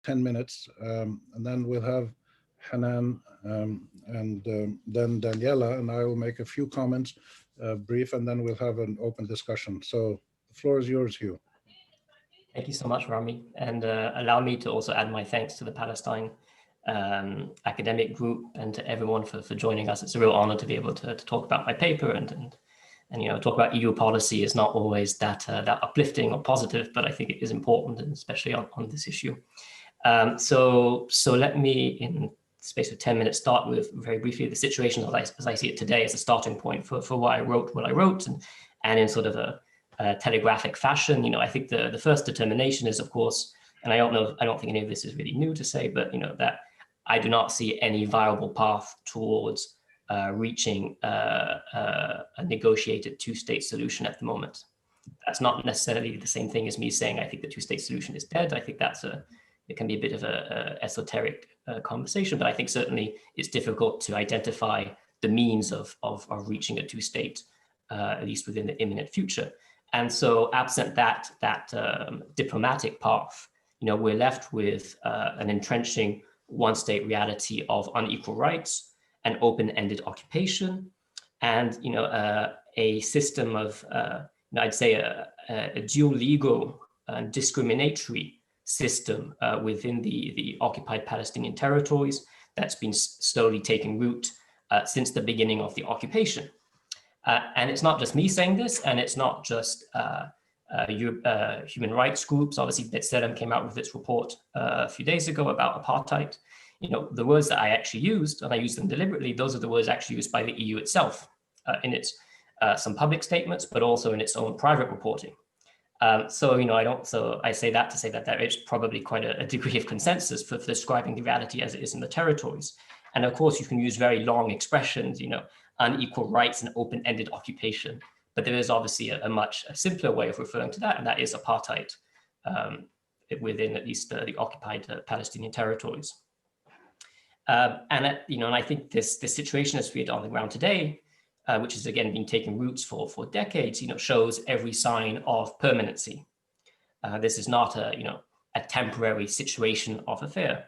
10 minutes, and then we'll have Hanan and then Daniela, and I will make a few comments, brief, and then we'll have an open discussion. So the floor is yours, Hugh. Thank you so much, Rami, and allow me to also add my thanks to the Palestine academic group and to everyone for joining us. It's a real honor to be able to talk about my paper and talk about EU policy is not always that uplifting or positive, but I think it is important, and especially on this issue. So let me, in the space of 10 minutes, start with very briefly the situation as I see it today as a starting point for why I wrote what I wrote, and in sort of a telegraphic fashion. I think the first determination is, of course, and I don't think any of this is really new to say, but that I do not see any viable path towards reaching a negotiated two-state solution at the moment. That's not necessarily the same thing as me saying I think the two-state solution is dead. I think it can be a bit of a esoteric conversation, but I think certainly it's difficult to identify the means of reaching a two-state, at least within the imminent future. And so absent that diplomatic path, we're left with an entrenching one-state reality of unequal rights, an open-ended occupation, and a system of, I'd say, a dual legal and discriminatory system within the occupied Palestinian territories that's been slowly taking root since the beginning of the occupation. And it's not just me saying this, and it's not just human rights groups. Obviously, B'Tselem came out with its report a few days ago about apartheid. The words that I actually used, and I used them deliberately, those are the words actually used by the EU itself in its some public statements, but also in its own private reporting. So I say that to say that there is probably quite a degree of consensus for describing the reality as it is in the territories. And of course, you can use very long expressions, unequal rights and open-ended occupation. But there is obviously a much simpler way of referring to that, and that is apartheid within at least the occupied Palestinian territories. And I think this situation as we are on the ground today, which has again been taking roots for decades, shows every sign of permanency. This is not a temporary situation of affair.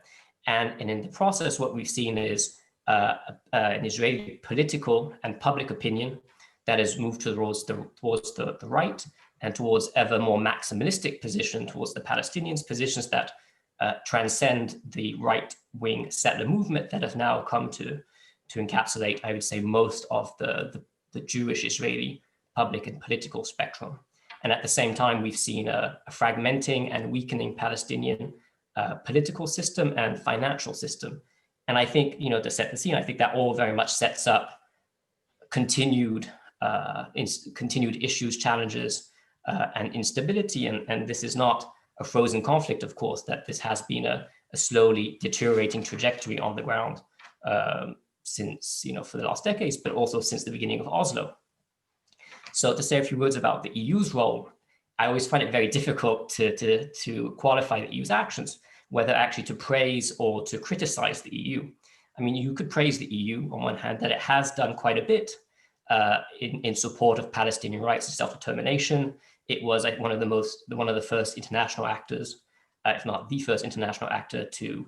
And in the process, what we've seen is an Israeli political and public opinion that has moved towards the right and towards ever more maximalistic position towards the Palestinians, positions that transcend the right-wing settler movement that has now come to encapsulate, I would say, most of the Jewish Israeli public and political spectrum. And at the same time, we've seen a fragmenting and weakening Palestinian political system and financial system. And I think, to set the scene, I think that all very much sets up continued issues, challenges, and instability. And this is not a frozen conflict, of course, that this has been a slowly deteriorating trajectory on the ground since, for the last decades, but also since the beginning of Oslo. So to say a few words about the EU's role, I always find it very difficult to qualify the EU's actions, whether actually to praise or to criticize the EU. I mean, you could praise the EU on one hand that it has done quite a bit in support of Palestinian rights and self-determination. It was one of the first international actors, if not the first international actor, to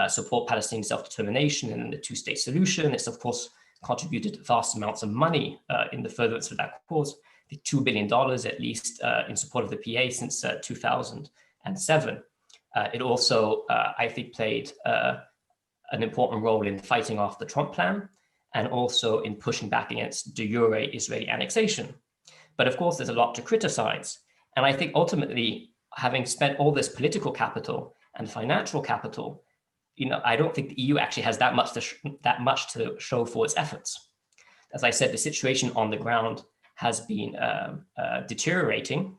support Palestinian self-determination and the two-state solution. It's of course contributed vast amounts of money in the furtherance of that cause, the $2 billion at least in support of the PA since 2007. It also, I think, played an important role in fighting off the Trump plan and also in pushing back against de jure Israeli annexation. But of course, there's a lot to criticize. And I think ultimately, having spent all this political capital and financial capital, I don't think the EU actually has that much to show for its efforts. As I said, the situation on the ground has been deteriorating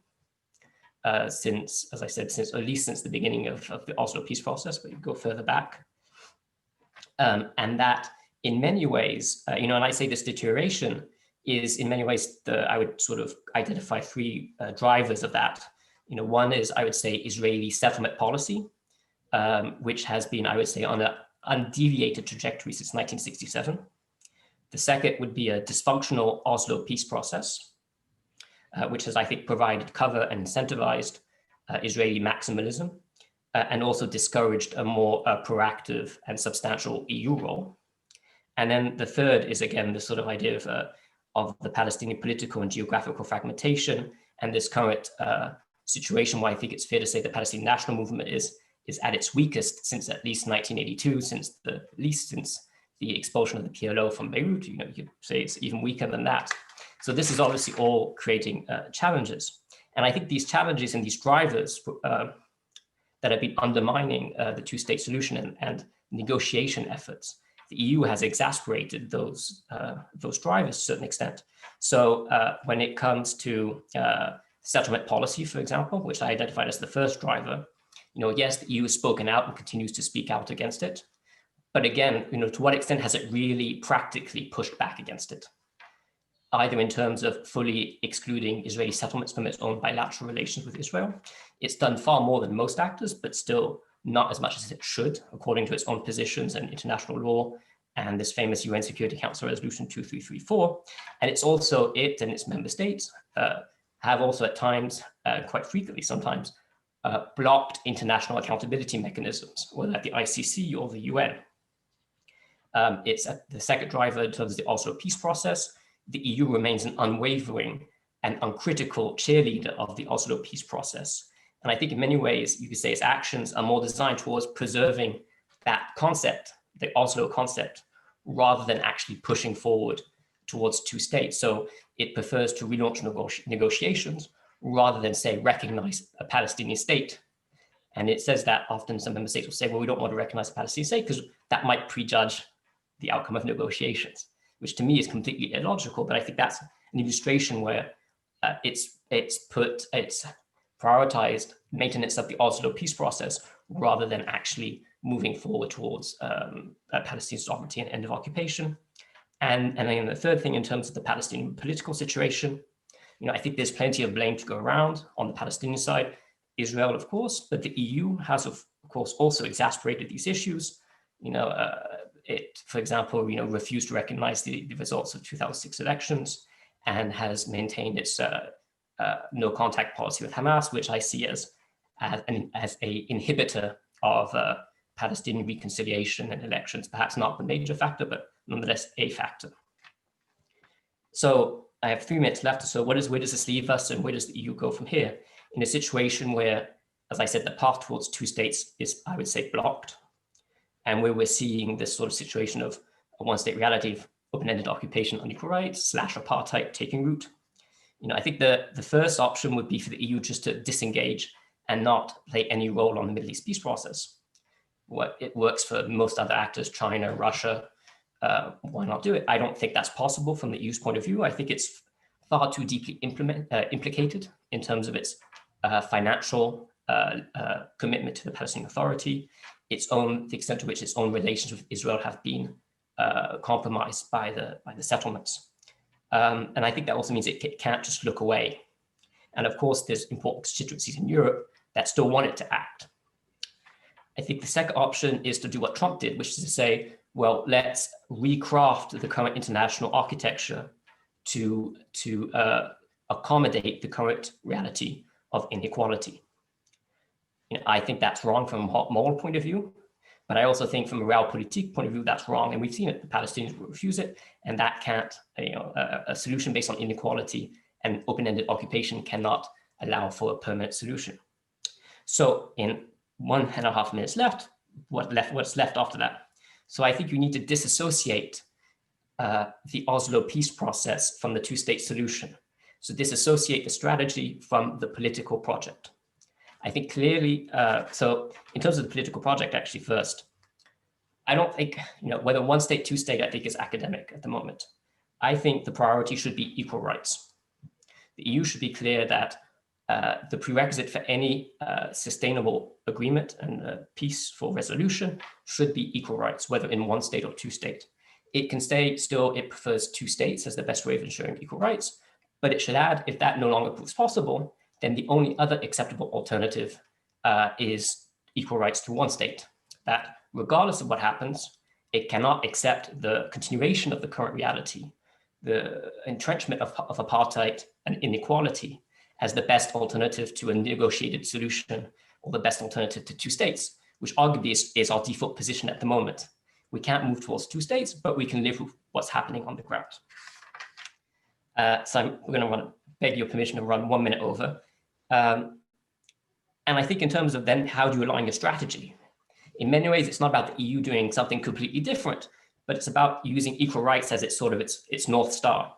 since at least since the beginning of the Oslo peace process, but you go further back. And that in many ways, and I say this deterioration is in many ways, I would sort of identify three drivers of that. One is, I would say, Israeli settlement policy, which has been, I would say, on an undeviated trajectory since 1967. The second would be a dysfunctional Oslo peace process, which has, I think, provided cover and incentivized Israeli maximalism and also discouraged a more proactive and substantial EU role. And then the third is, again, this sort of idea of the Palestinian political and geographical fragmentation and this current situation where I think it's fair to say the Palestinian national movement is at its weakest since at least 1982, since the expulsion of the PLO from Beirut. You could say it's even weaker than that. So this is obviously all creating challenges. And I think these challenges and these drivers that have been undermining the two-state solution and negotiation efforts, the EU has exacerbated those drivers to a certain extent. So when it comes to settlement policy, for example, which I identified as the first driver, yes, the EU has spoken out and continues to speak out against it. But again, to what extent has it really practically pushed back against it? Either in terms of fully excluding Israeli settlements from its own bilateral relations with Israel. It's done far more than most actors, but still not as much as it should, according to its own positions and international law and this famous UN Security Council Resolution 2334. And it's also, it and its member states have also at times, quite frequently sometimes, blocked international accountability mechanisms, whether at the ICC or the UN. It's the second driver in terms of the Oslo peace process. The EU remains an unwavering and uncritical cheerleader of the Oslo peace process. And I think in many ways, you could say its actions are more designed towards preserving that concept, the Oslo concept, rather than actually pushing forward towards two states. So it prefers to relaunch negotiations rather than, say, recognize a Palestinian state. And it says that often some member states will say, well, we don't want to recognize a Palestinian state because that might prejudge the outcome of negotiations, which to me is completely illogical. But I think that's an illustration where it's prioritized maintenance of the Oslo peace process rather than actually moving forward towards Palestinian sovereignty and end of occupation. And then the third thing in terms of the Palestinian political situation, I think there's plenty of blame to go around on the Palestinian side. Israel, of course, but the EU has, of course, also exacerbated these issues. It, for example, refused to recognize the results of 2006 elections and has maintained its no contact policy with Hamas, which I see as an inhibitor of Palestinian reconciliation and elections, perhaps not the major factor, but nonetheless a factor. So I have 3 minutes left. So where does this leave us and where does the EU go from here? In a situation where, as I said, the path towards two states is, I would say, blocked, and where we're seeing this sort of situation of a one-state reality of open-ended occupation, unequal rights, / apartheid taking root. I think the first option would be for the EU just to disengage and not play any role on the Middle East peace process. It works for most other actors, China, Russia. Why not do it? I don't think that's possible from the EU's point of view. I think it's far too deeply implicated in terms of its financial commitment to the Palestinian Authority, the extent to which its own relations with Israel have been compromised by the settlements. And I think that also means it can't just look away. And of course, there's important constituencies in Europe that still want it to act. I think the second option is to do what Trump did, which is to say, well, let's recraft the current international architecture to accommodate the current reality of inequality. I think that's wrong from a moral point of view, but I also think from a realpolitik point of view, that's wrong. And we've seen it, the Palestinians will refuse it, and that can't, a solution based on inequality and open-ended occupation cannot allow for a permanent solution. So in 1.5 minutes left, what's left after that? So I think you need to disassociate the Oslo peace process from the two-state solution. So disassociate the strategy from the political project. I think clearly, so in terms of the political project, actually first, I don't think, whether one state, two state, I think is academic at the moment. I think the priority should be equal rights. The EU should be clear that the prerequisite for any sustainable agreement and peaceful resolution should be equal rights, whether in one state or two state. It can stay still, it prefers two states as the best way of ensuring equal rights, but it should add, if that no longer proves possible, then the only other acceptable alternative is equal rights to one state. That regardless of what happens, it cannot accept the continuation of the current reality, the entrenchment of apartheid and inequality as the best alternative to a negotiated solution or the best alternative to two states, which arguably is our default position at the moment. We can't move towards two states, but we can live with what's happening on the ground. So we're going to beg your permission to run 1 minute over. And I think in terms of then how do you align your strategy? In many ways, it's not about the EU doing something completely different, but it's about using equal rights as its sort of its North Star.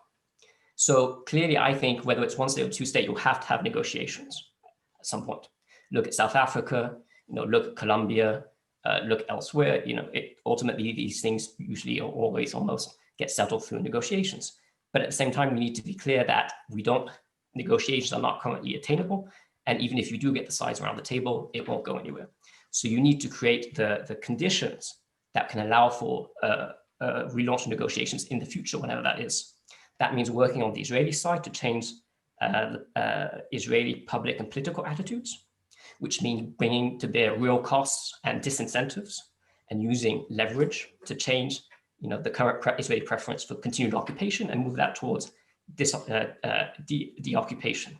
So clearly, I think whether it's one state or two state, you'll have to have negotiations at some point. Look at South Africa, look at Colombia, look elsewhere. Ultimately, these things usually or always almost get settled through negotiations. But at the same time, we need to be clear that negotiations are not currently attainable. And even if you do get the sides around the table, it won't go anywhere. So you need to create the conditions that can allow for relaunch of negotiations in the future, whenever that is. That means working on the Israeli side to change Israeli public and political attitudes, which means bringing to bear real costs and disincentives and using leverage to change the current Israeli preference for continued occupation and move that towards de-occupation.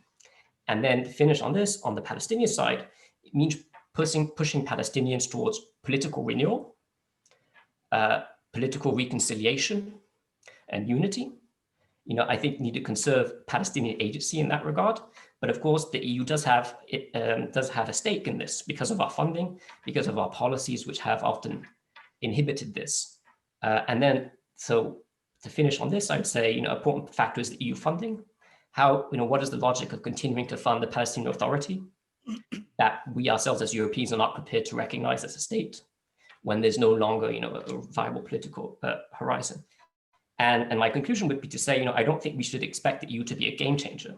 And then finish on this, on the Palestinian side, it means pushing Palestinians towards political renewal, political reconciliation and unity. I think need to conserve Palestinian agency in that regard. But of course, the EU does have a stake in this because of our funding, because of our policies, which have often inhibited this. And then, so to finish on this, I would say, important factor is the EU funding. What is the logic of continuing to fund the Palestinian Authority that we ourselves as Europeans are not prepared to recognize as a state when there's no longer, a viable political horizon? And my conclusion would be to say, I don't think we should expect the EU to be a game changer.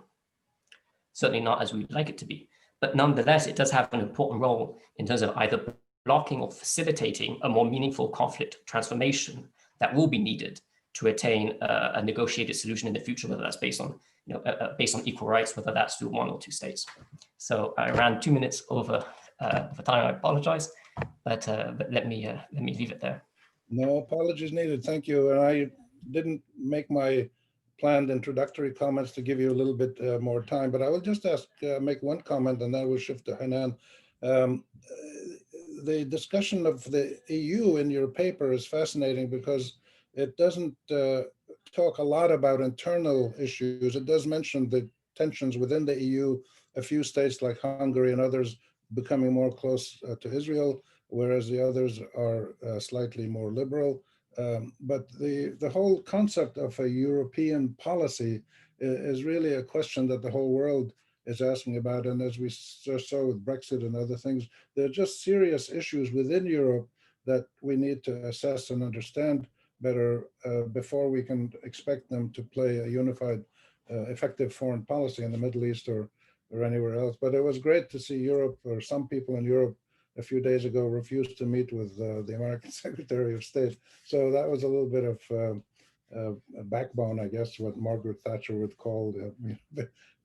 Certainly not as we'd like it to be. But nonetheless, it does have an important role in terms of either blocking or facilitating a more meaningful conflict transformation that will be needed to attain a negotiated solution in the future, whether that's based on equal rights, whether that's through one or two states. So I ran 2 minutes over for time. I apologize, but let me leave it there. No apologies needed. Thank you. And I didn't make my planned introductory comments to give you a little bit more time, but I will just make one comment and then we'll shift to Hanan. The discussion of the EU in your paper is fascinating because it doesn't talk a lot about internal issues. It does mention the tensions within the EU, a few states like Hungary and others becoming more close to Israel, whereas the others are slightly more liberal. But the whole concept of a European policy is really a question that the whole world is asking about. And as we saw with Brexit and other things, there are just serious issues within Europe that we need to assess and understand better before we can expect them to play a unified, effective foreign policy in the Middle East or anywhere else. But it was great to see Europe, or some people in Europe a few days ago refused to meet with the American Secretary of State. So that was a little bit of a backbone, I guess, what Margaret Thatcher would call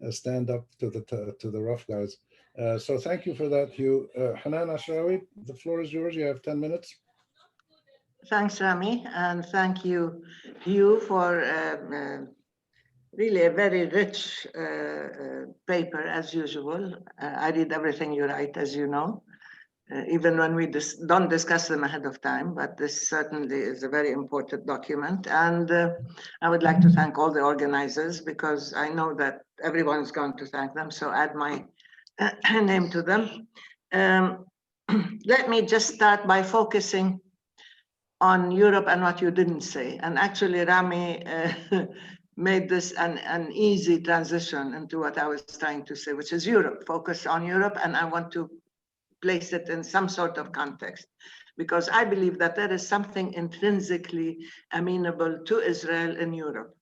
a stand up to the rough guys. So thank you for that, Hugh. Hanan Ashrawi, the floor is yours. You have 10 minutes. Thanks, Rami, and thank you, Hugh, for really a very rich paper, as usual. I read everything you write, as you know, even when we don't discuss them ahead of time, but this certainly is a very important document. And I would like to thank all the organizers, because I know that everyone is going to thank them, so add my name to them. Let me just start by focusing on Europe and what you didn't say. And actually, Rami made this an easy transition into what I was trying to say, which is Europe. Focus on Europe, and I want to place it in some sort of context, because I believe that there is something intrinsically amenable to Israel in Europe.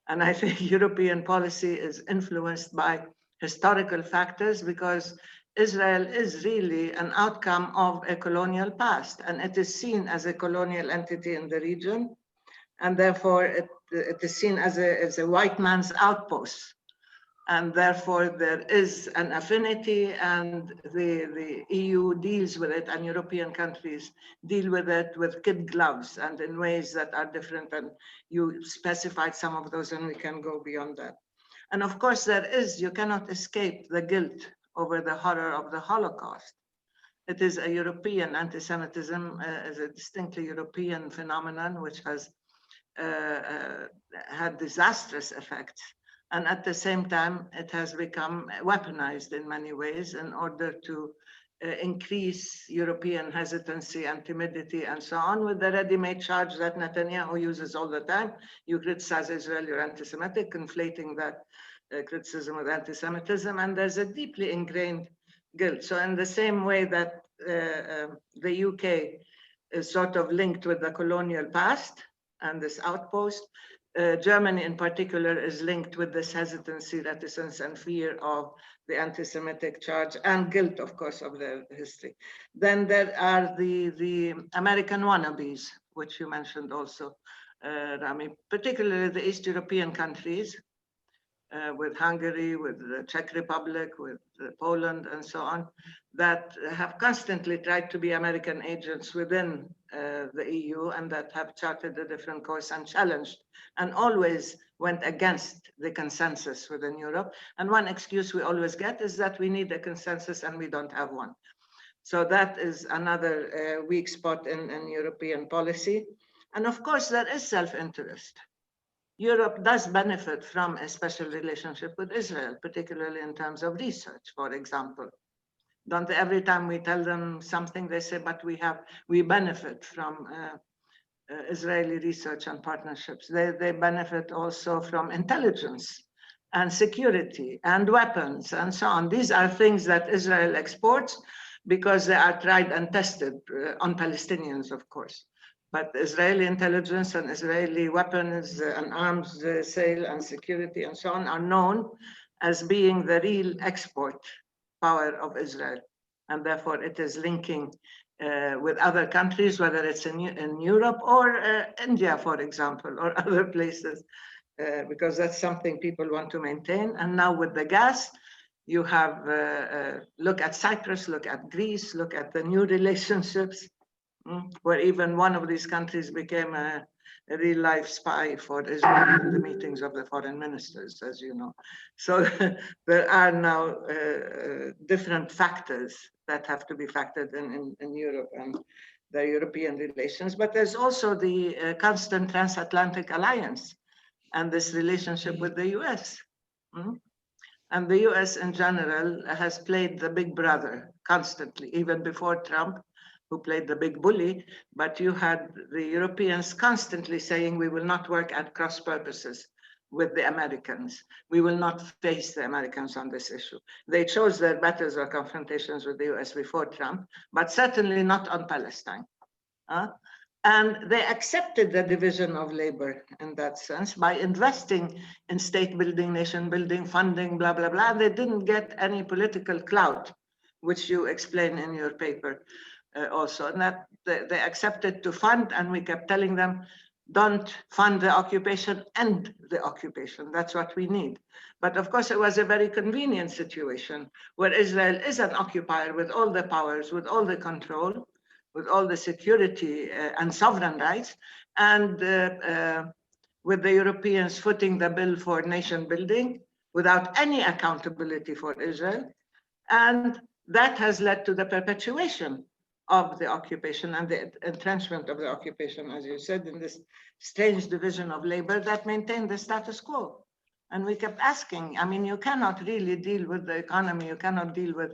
And I think European policy is influenced by historical factors, because Israel is really an outcome of a colonial past, and it is seen as a colonial entity in the region, and therefore it is seen as a white man's outpost. And therefore there is an affinity, and the EU deals with it, and European countries deal with it with kid gloves and in ways that are different. And you specified some of those, and we can go beyond that. And of course you cannot escape the guilt over the horror of the Holocaust. It is a European anti-Semitism, is a distinctly European phenomenon which has had disastrous effects. And at the same time, it has become weaponized in many ways in order to increase European hesitancy and timidity and so on, with the ready-made charge that Netanyahu uses all the time. You criticize Israel, you're anti-Semitic, conflating that criticism with anti-Semitism, and there's a deeply ingrained guilt. So in the same way that the UK is sort of linked with the colonial past and this outpost, Germany in particular is linked with this hesitancy, reticence, and fear of the anti-Semitic charge and guilt, of course, of their history. Then there are the American wannabes, which you mentioned also, Rami, particularly the East European countries, with Hungary, with the Czech Republic, with Poland, and so on, that have constantly tried to be American agents within the EU, and that have charted a different course and challenged and always went against the consensus within Europe. And one excuse we always get is that we need a consensus and we don't have one. So that is another weak spot in European policy. And of course, there is self-interest. Europe does benefit from a special relationship with Israel, particularly in terms of research, for example. Don't every time we tell them something, they say, but we benefit from Israeli research and partnerships. They benefit also from intelligence and security and weapons and so on. These are things that Israel exports because they are tried and tested on Palestinians, of course. But Israeli intelligence and Israeli weapons and arms sale and security and so on are known as being the real export power of Israel. And therefore it is linking with other countries, whether it's in Europe or India, for example, or other places, because that's something people want to maintain. And now with the gas, you have, look at Cyprus, look at Greece, look at the new relationships, where even one of these countries became a real life spy for Israel in the meetings of the foreign ministers, as you know. So there are now different factors that have to be factored in Europe and the European relations. But there's also the constant transatlantic alliance and this relationship with the US. And the US in general has played the big brother constantly, even before Trump, who played the big bully, but you had the Europeans constantly saying, we will not work at cross purposes with the Americans. We will not face the Americans on this issue. They chose their battles or confrontations with the US before Trump, but certainly not on Palestine. And they accepted the division of labor in that sense by investing in state building, nation building, funding, blah, blah, blah. They didn't get any political clout, which you explain in your paper. Also, and that they accepted to fund, and we kept telling them, don't fund the occupation, end the occupation. That's what we need. But of course, it was a very convenient situation where Israel is an occupier with all the powers, with all the control, with all the security and sovereign rights, and with the Europeans footing the bill for nation building without any accountability for Israel. And that has led to the perpetuation of the occupation and the entrenchment of the occupation, as you said, in this strange division of labor that maintained the status quo. And we kept asking, I mean, you cannot really deal with the economy, you cannot deal with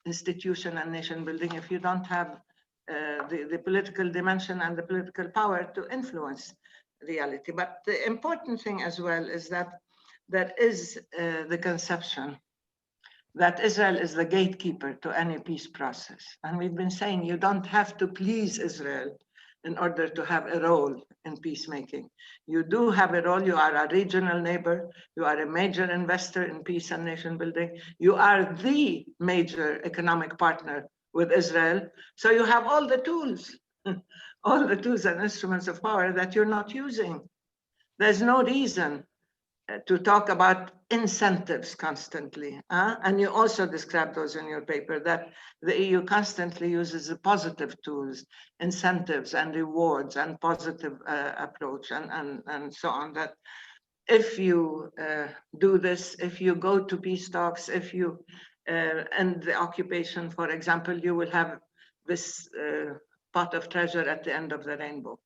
institution and nation building if you don't have the political dimension and the political power to influence reality. But the important thing as well is that there is the conception that Israel is the gatekeeper to any peace process. And we've been saying you don't have to please Israel in order to have a role in peacemaking. You do have a role, you are a regional neighbor, you are a major investor in peace and nation building, you are the major economic partner with Israel. So you have all the tools, all the tools and instruments of power that you're not using. There's no reason to talk about incentives constantly. And you also describe those in your paper, that the EU constantly uses the positive tools, incentives and rewards and positive approach and so on, that if you do this, if you go to peace talks, if you and the occupation, for example, you will have this pot of treasure at the end of the rainbow.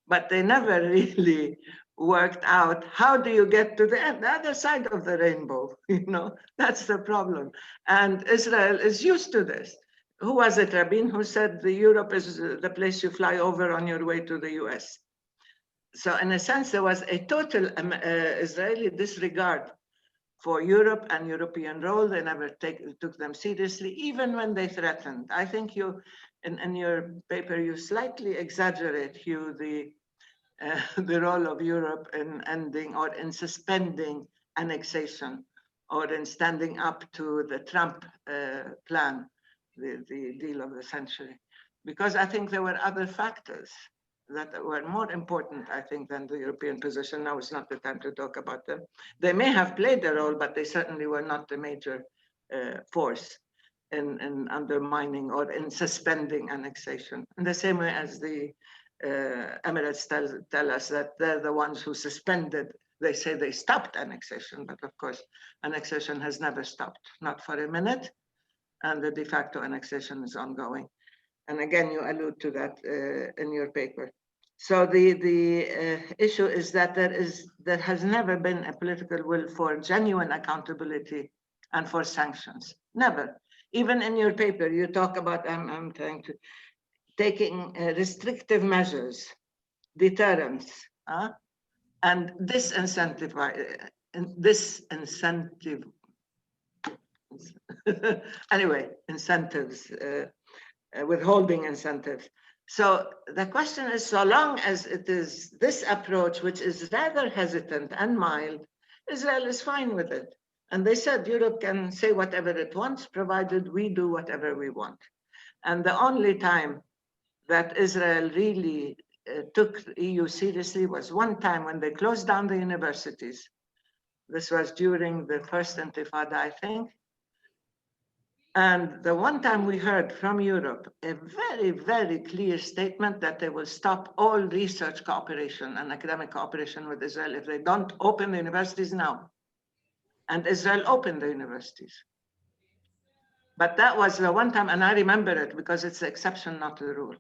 But they never really worked out how do you get to the other side of the rainbow. You know, that's the problem. And Israel is used to this. Who was it, Rabin, who said the Europe is the place you fly over on your way to the US? So in a sense, there was a total Israeli disregard for Europe and European role. They never took them seriously, even when they threatened. I think you, in your paper, you slightly exaggerate, Hugh, the role of Europe in ending or in suspending annexation or in standing up to the Trump plan, the deal of the century. Because I think there were other factors that were more important, I think, than the European position. Now is not the time to talk about them. They may have played a role, but they certainly were not the major force in undermining or in suspending annexation. In the same way as the Emirates tell us that they're the ones who suspended. They say they stopped annexation, but of course, annexation has never stopped, not for a minute, and the de facto annexation is ongoing. And again, you allude to that in your paper. So the issue is that there has never been a political will for genuine accountability and for sanctions. Never. Even in your paper, you talk about, I'm trying to, taking restrictive measures, deterrence, and disincentive, anyway, incentives, withholding incentives. So the question is, so long as it is this approach, which is rather hesitant and mild, Israel is fine with it. And they said Europe can say whatever it wants, provided we do whatever we want. And the only time that Israel really took the EU seriously was one time when they closed down the universities. This was during the first Intifada, I think. And the one time we heard from Europe a very, very clear statement that they will stop all research cooperation and academic cooperation with Israel if they don't open the universities now. And Israel opened the universities. But that was the one time, and I remember it because it's the exception, not the rule,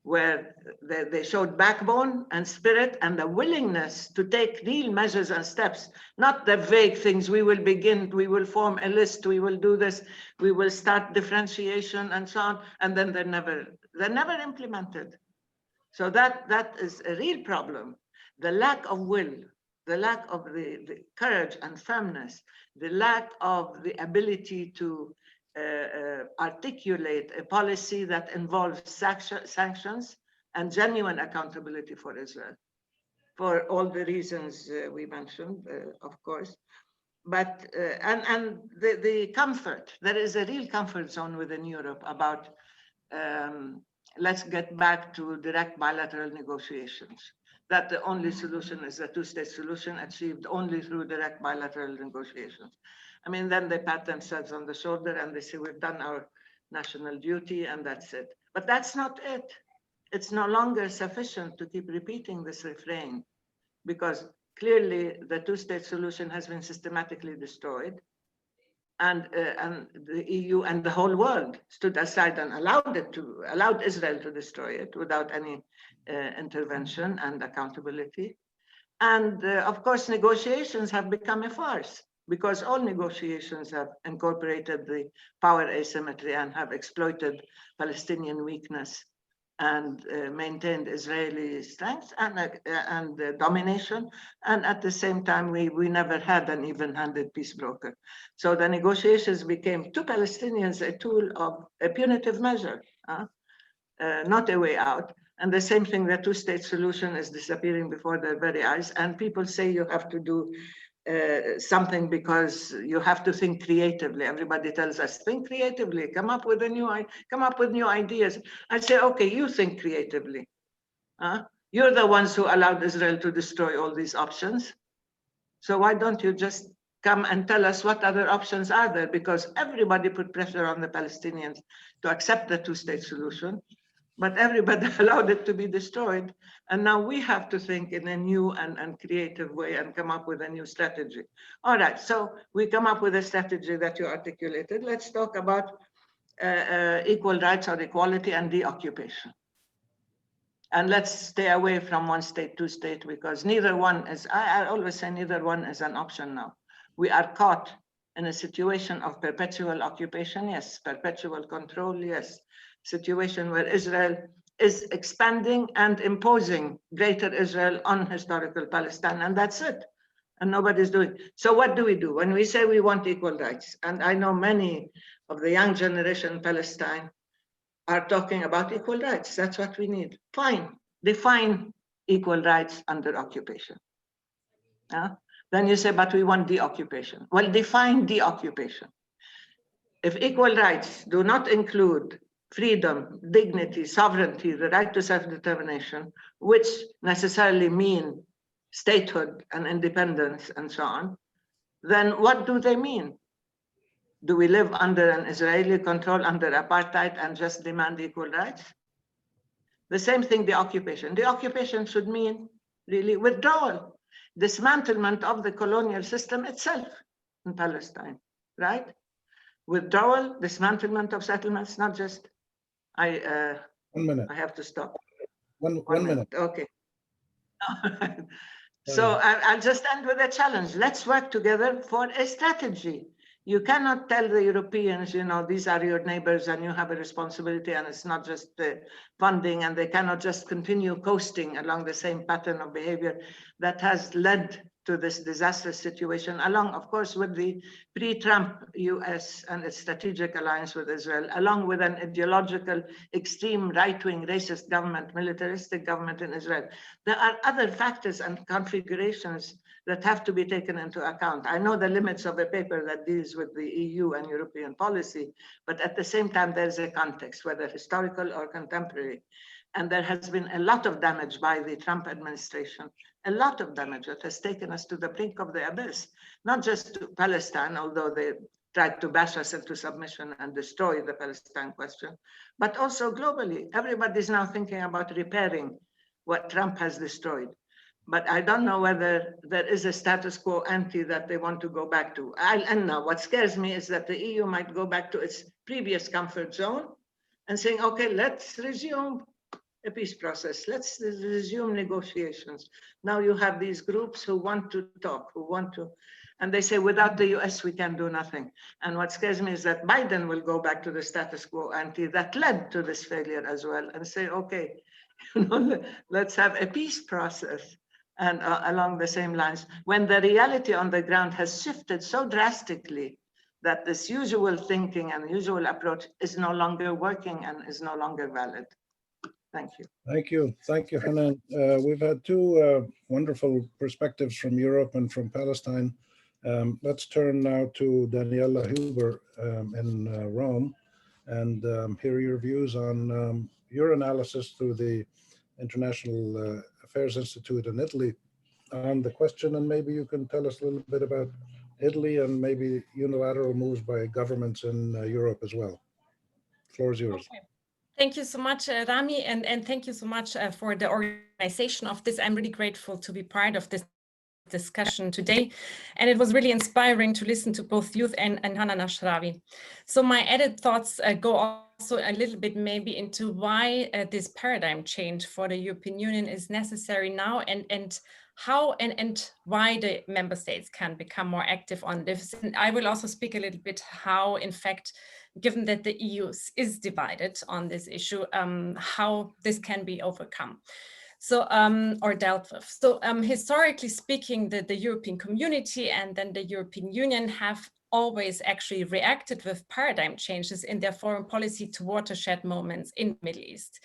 where they showed backbone and spirit and the willingness to take real measures and steps, not the vague things. We will begin, we will form a list, we will do this, we will start differentiation and so on, and then they're never implemented. So that is a real problem. The lack of will, the lack of the courage and firmness, the lack of the ability to articulate a policy that involves sanctions and genuine accountability for Israel, for all the reasons we mentioned, of course. But and the comfort, there is a real comfort zone within Europe about let's get back to direct bilateral negotiations. That the only solution is a two-state solution achieved only through direct bilateral negotiations. I mean, then they pat themselves on the shoulder and they say, we've done our national duty and that's it. But that's not it. It's no longer sufficient to keep repeating this refrain because clearly the two-state solution has been systematically destroyed. And the EU and the whole world stood aside and allowed Israel to destroy it without any intervention and accountability. And of course, negotiations have become a farce because all negotiations have incorporated the power asymmetry and have exploited Palestinian weakness and maintained Israeli strength and domination. And at the same time, we never had an even-handed peace broker. So the negotiations became to Palestinians a tool of a punitive measure, not a way out. And the same thing, the two-state solution is disappearing before their very eyes. And people say you have to do something because you have to think creatively. Everybody tells us, think creatively, come up with new ideas. I say, okay, you think creatively. You're the ones who allowed Israel to destroy all these options. So why don't you just come and tell us what other options are there? Because everybody put pressure on the Palestinians to accept the two-state solution. but everybody allowed it to be destroyed. And now we have to think in a new and creative way and come up with a new strategy. All right, so we come up with a strategy that you articulated. Let's talk about equal rights or equality and deoccupation. And let's stay away from one state, two state, because neither one is, I always say neither one is an option now. We are caught in a situation of perpetual occupation, yes, perpetual control, yes, situation where Israel is expanding and imposing greater Israel on historical Palestine, and that's it. And nobody's doing. So what do we do when we say we want equal rights? And I know many of the young generation in Palestine are talking about equal rights. That's what we need. Fine, define equal rights under occupation. Then you say, but we want deoccupation. Well, define deoccupation. If equal rights do not include freedom, dignity, sovereignty, the right to self-determination, which necessarily mean statehood and independence and so on, then what do they mean? Do we live under an Israeli control, under apartheid, and just demand equal rights? The same thing, the occupation. The occupation should mean really withdrawal, dismantlement of the colonial system itself in Palestine, right? Withdrawal, dismantlement of settlements, not just, 1 minute. I have to stop. One minute. Okay. So I'll just end with a challenge. Let's work together for a strategy. You cannot tell the Europeans, you know, these are your neighbors and you have a responsibility, and it's not just the funding, and they cannot just continue coasting along the same pattern of behavior that has led to this disastrous situation, along, of course, with the pre-Trump US and its strategic alliance with Israel, along with an ideological, extreme right-wing racist government, militaristic government in Israel. There are other factors and configurations that have to be taken into account. I know the limits of a paper that deals with the EU and European policy, but at the same time, there's a context, whether historical or contemporary. And there has been a lot of damage by the Trump administration, a lot of damage that has taken us to the brink of the abyss, not just to Palestine, although they tried to bash us into submission and destroy the Palestine question, but also globally. Everybody's now thinking about repairing what Trump has destroyed. But I don't know whether there is a status quo ante that they want to go back to. And now what scares me is that the EU might go back to its previous comfort zone and saying, okay, let's resume a peace process. Let's resume negotiations. Now you have these groups who want to talk, who want to, and they say, without the US, we can do nothing. And what scares me is that Biden will go back to the status quo ante that led to this failure as well and say, okay, you know, let's have a peace process. And along the same lines, when the reality on the ground has shifted so drastically that this usual thinking and usual approach is no longer working and is no longer valid. Thank you. Thank you. Thank you, Hanan. We've had two wonderful perspectives from Europe and from Palestine. Let's turn now to Daniela Huber in Rome and hear your views on your analysis through the International Affairs Institute in Italy on the question, and maybe you can tell us a little bit about Italy and maybe unilateral moves by governments in Europe as well. The floor is yours. Okay. Thank you so much, Rami, and thank you so much for the organization of this. I'm really grateful to be part of this discussion today, and it was really inspiring to listen to both Youth and Hanan Ashrawi. So my added thoughts go also a little bit maybe into why this paradigm change for the European Union is necessary now, and how and why the member states can become more active on this. And I will also speak a little bit how, in fact, given that the EU is divided on this issue, how this can be overcome. So, or dealt with. So historically speaking, the European community and then the European Union have always actually reacted with paradigm changes in their foreign policy to watershed moments in the Middle East.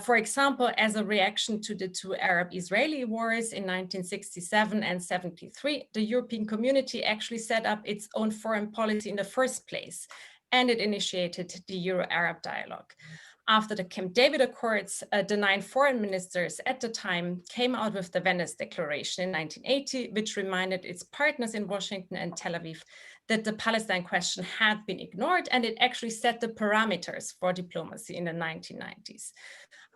For example, as a reaction to the two Arab-Israeli wars in 1967 and 73, the European community actually set up its own foreign policy in the first place, and it initiated the Euro-Arab dialogue. After the Camp David Accords, the 9 foreign ministers at the time came out with the Venice Declaration in 1980, which reminded its partners in Washington and Tel Aviv that the Palestine question had been ignored, and it actually set the parameters for diplomacy in the 1990s.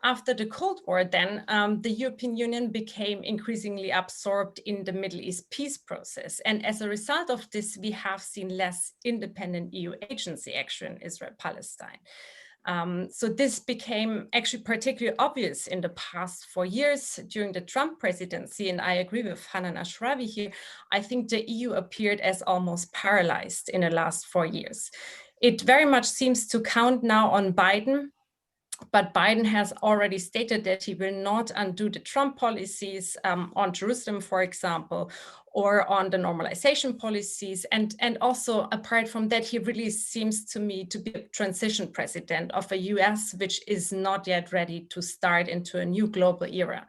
After the Cold War, then, the European Union became increasingly absorbed in the Middle East peace process. And as a result of this, we have seen less independent EU agency action in Israel-Palestine. So this became actually particularly obvious in the past 4 years during the Trump presidency. And I agree with Hanan Ashrawi here. I think the EU appeared as almost paralyzed in the last 4 years. It very much seems to count now on Biden. But Biden has already stated that he will not undo the Trump policies on Jerusalem, for example, or on the normalization policies. And also, apart from that, he really seems to me to be a transition president of a US which is not yet ready to start into a new global era.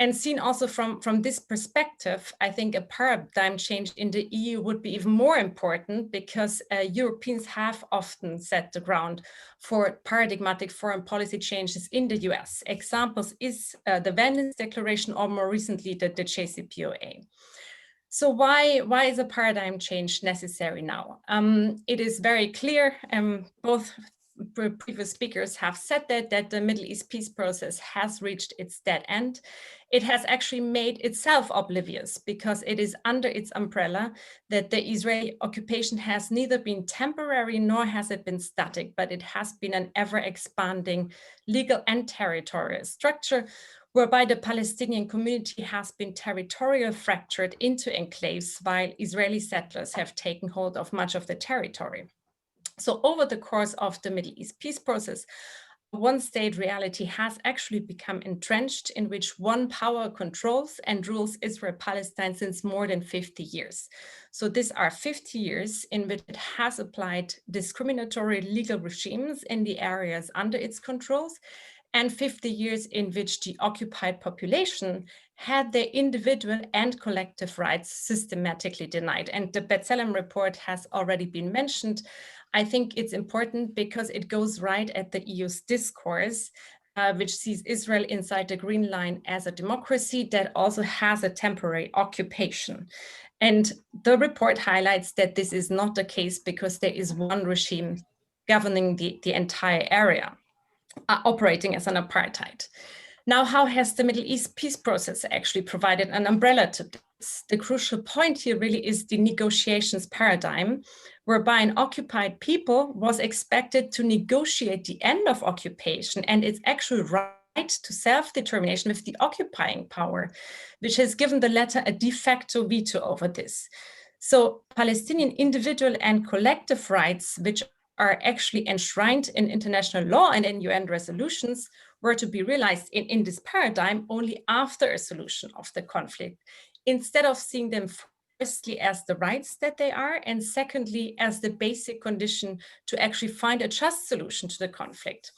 And seen also from this perspective, I think a paradigm change in the EU would be even more important, because Europeans have often set the ground for paradigmatic foreign policy changes in the US. Examples is the Venice Declaration, or more recently, the JCPOA. So why is a paradigm change necessary now? It is very clear, both previous speakers have said that the Middle East peace process has reached its dead end. It has actually made itself oblivious, because it is under its umbrella that the Israeli occupation has neither been temporary nor has it been static, but it has been an ever-expanding legal and territorial structure, whereby the Palestinian community has been territorially fractured into enclaves, while Israeli settlers have taken hold of much of the territory. So over the course of the Middle East peace process, one-state reality has actually become entrenched, in which one power controls and rules Israel-Palestine since more than 50 years. So these are 50 years in which it has applied discriminatory legal regimes in the areas under its controls, and 50 years in which the occupied population had their individual and collective rights systematically denied. And the B'Tselem report has already been mentioned. I think it's important because it goes right at the EU's discourse, which sees Israel inside the Green Line as a democracy that also has a temporary occupation. And the report highlights that this is not the case, because there is one regime governing the entire area, operating as an apartheid. Now, how has the Middle East peace process actually provided an umbrella to this? The crucial point here really is the negotiations paradigm, whereby an occupied people was expected to negotiate the end of occupation and its actual right to self-determination with the occupying power, which has given the latter a de facto veto over this. So Palestinian individual and collective rights, which are actually enshrined in international law and in UN resolutions, were to be realized in this paradigm only after a solution of the conflict, instead of seeing them firstly as the rights that they are, and secondly as the basic condition to actually find a just solution to the conflict.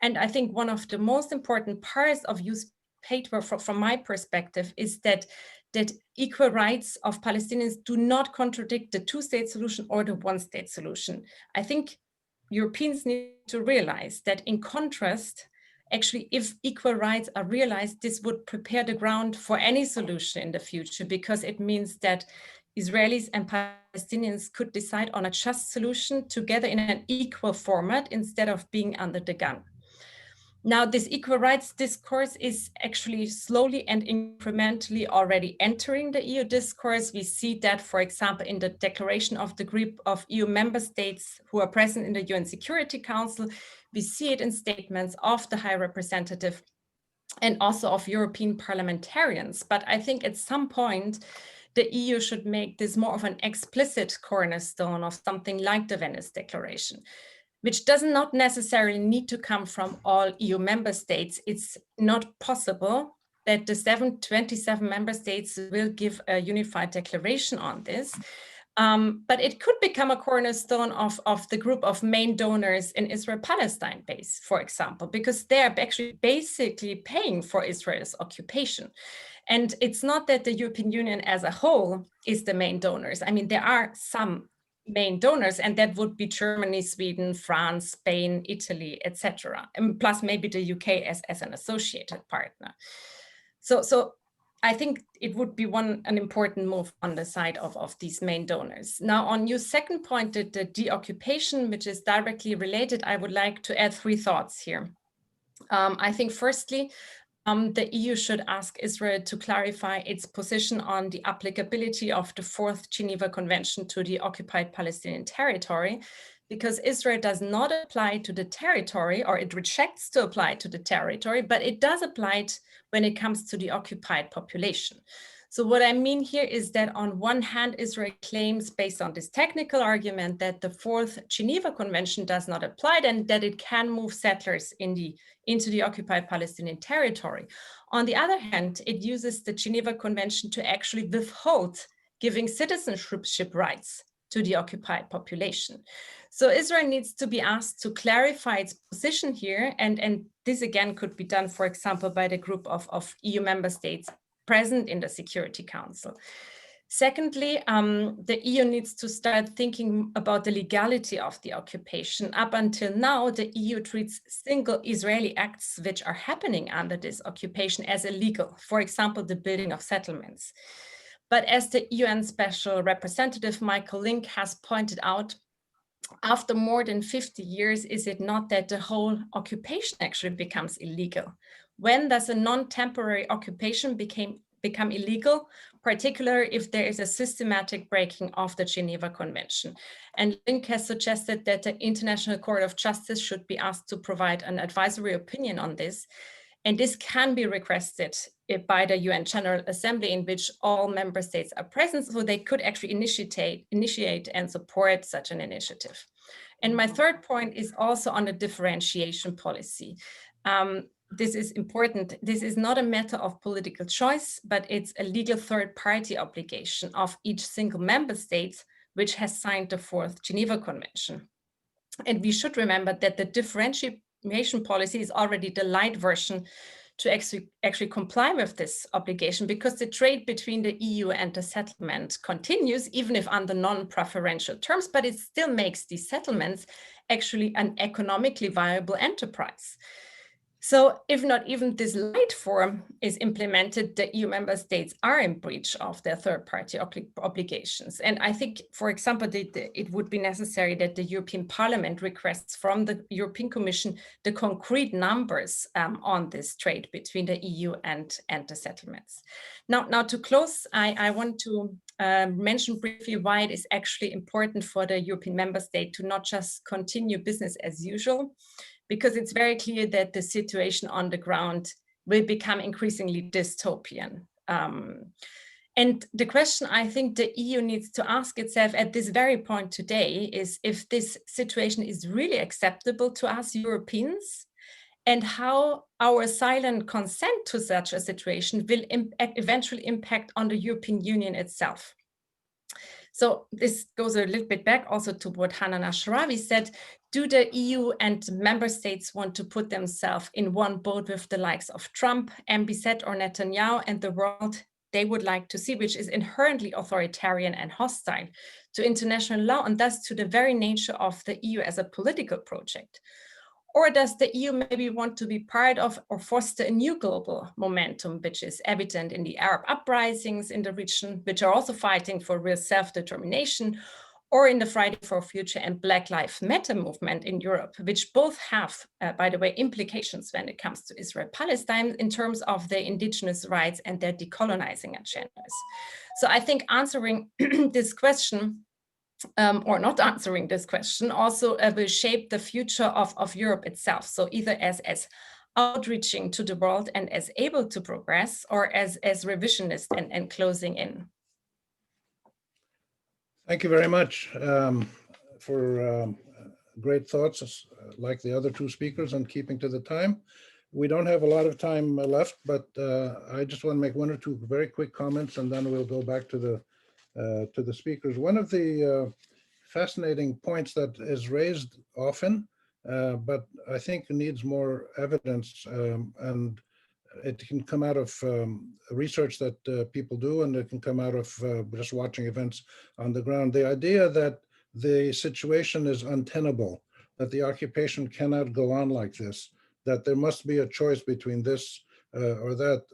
And I think one of the most important parts of Hugh's paper, from my perspective, is that equal rights of Palestinians do not contradict the two-state solution or the one-state solution. I think Europeans need to realize that, in contrast, actually, if equal rights are realized, this would prepare the ground for any solution in the future, because it means that Israelis and Palestinians could decide on a just solution together in an equal format instead of being under the gun. Now, this equal rights discourse is actually slowly and incrementally already entering the EU discourse. We see that, for example, in the declaration of the group of EU member states who are present in the UN Security Council. We see it in statements of the High Representative and also of European parliamentarians. But I think at some point, the EU should make this more of an explicit cornerstone of something like the Venice Declaration, which does not necessarily need to come from all EU member states. It's not possible that the 27 member states will give a unified declaration on this. But it could become a cornerstone of the group of main donors in Israel-Palestine base, for example, because they're actually basically paying for Israel's occupation. And it's not that the European Union as a whole is the main donors. I mean, there are some main donors, and that would be Germany, Sweden, France, Spain, Italy, etc., and plus maybe the UK as an associated partner. So I think it would be an important move on the side of these main donors. Now, on your second point, the deoccupation, which is directly related, I would like to add 3 thoughts here. I think firstly, the EU should ask Israel to clarify its position on the applicability of the 4th Geneva Convention to the occupied Palestinian territory, because Israel does not apply to the territory, or it rejects to apply to the territory, but it does apply it when it comes to the occupied population. So what I mean here is that on one hand, Israel claims, based on this technical argument, that the 4th Geneva Convention does not apply and that it can move settlers into the occupied Palestinian territory. On the other hand, it uses the Geneva Convention to actually withhold giving citizenship rights to the occupied population. So Israel needs to be asked to clarify its position here, and this again could be done, for example, by the group of EU member states present in the Security Council. Secondly, the EU needs to start thinking about the legality of the occupation. Up until now, the EU treats single Israeli acts which are happening under this occupation as illegal, for example, the building of settlements. But as the UN Special Representative Michael Link has pointed out, after more than 50 years, is it not that the whole occupation actually becomes illegal? When does a non-temporary occupation become illegal, particularly if there is a systematic breaking of the Geneva Convention? And Link has suggested that the International Court of Justice should be asked to provide an advisory opinion on this. And this can be requested by the UN General Assembly, in which all member states are present, so they could actually initiate and support such an initiative. And my third point is also on the differentiation policy. This is important. This is not a matter of political choice, but it's a legal third-party obligation of each single member state which has signed the 4th Geneva Convention. And we should remember that the differentiation policy is already the light version to actually comply with this obligation, because the trade between the EU and the settlement continues, even if under non-preferential terms, but it still makes these settlements actually an economically viable enterprise. So if not even this light form is implemented, the EU member states are in breach of their third-party obligations. And I think, for example, it would be necessary that the European Parliament requests from the European Commission the concrete numbers on this trade between the EU and the settlements. Now to close, I want to mention briefly why it is actually important for the European member state to not just continue business as usual, because it's very clear that the situation on the ground will become increasingly dystopian. And the question I think the EU needs to ask itself at this very point today is if this situation is really acceptable to us Europeans, and how our silent consent to such a situation will eventually impact on the European Union itself. So this goes a little bit back also to what Hanan Ashrawi said. Do the EU and member states want to put themselves in one boat with the likes of Trump, MBZ or Netanyahu, and the world they would like to see, which is inherently authoritarian and hostile to international law and thus to the very nature of the EU as a political project? Or does the EU maybe want to be part of or foster a new global momentum, which is evident in the Arab uprisings in the region, which are also fighting for real self-determination, or in the Friday for Future and Black Lives Matter movement in Europe, which both have, by the way, implications when it comes to Israel-Palestine in terms of their indigenous rights and their decolonizing agendas. So I think answering this question, or not answering this question, also will shape the future of Europe itself. So either as outreaching to the world and as able to progress, or as revisionist and closing in. Thank you very much for great thoughts, like the other two speakers, on keeping to the time. We don't have a lot of time left, but I just want to make one or two very quick comments, and then we'll go back to the speakers. One of the fascinating points that is raised often, but I think needs more evidence, and it can come out of research that people do, and it can come out of just watching events on the ground. The idea that the situation is untenable, that the occupation cannot go on like this, that there must be a choice between this or that,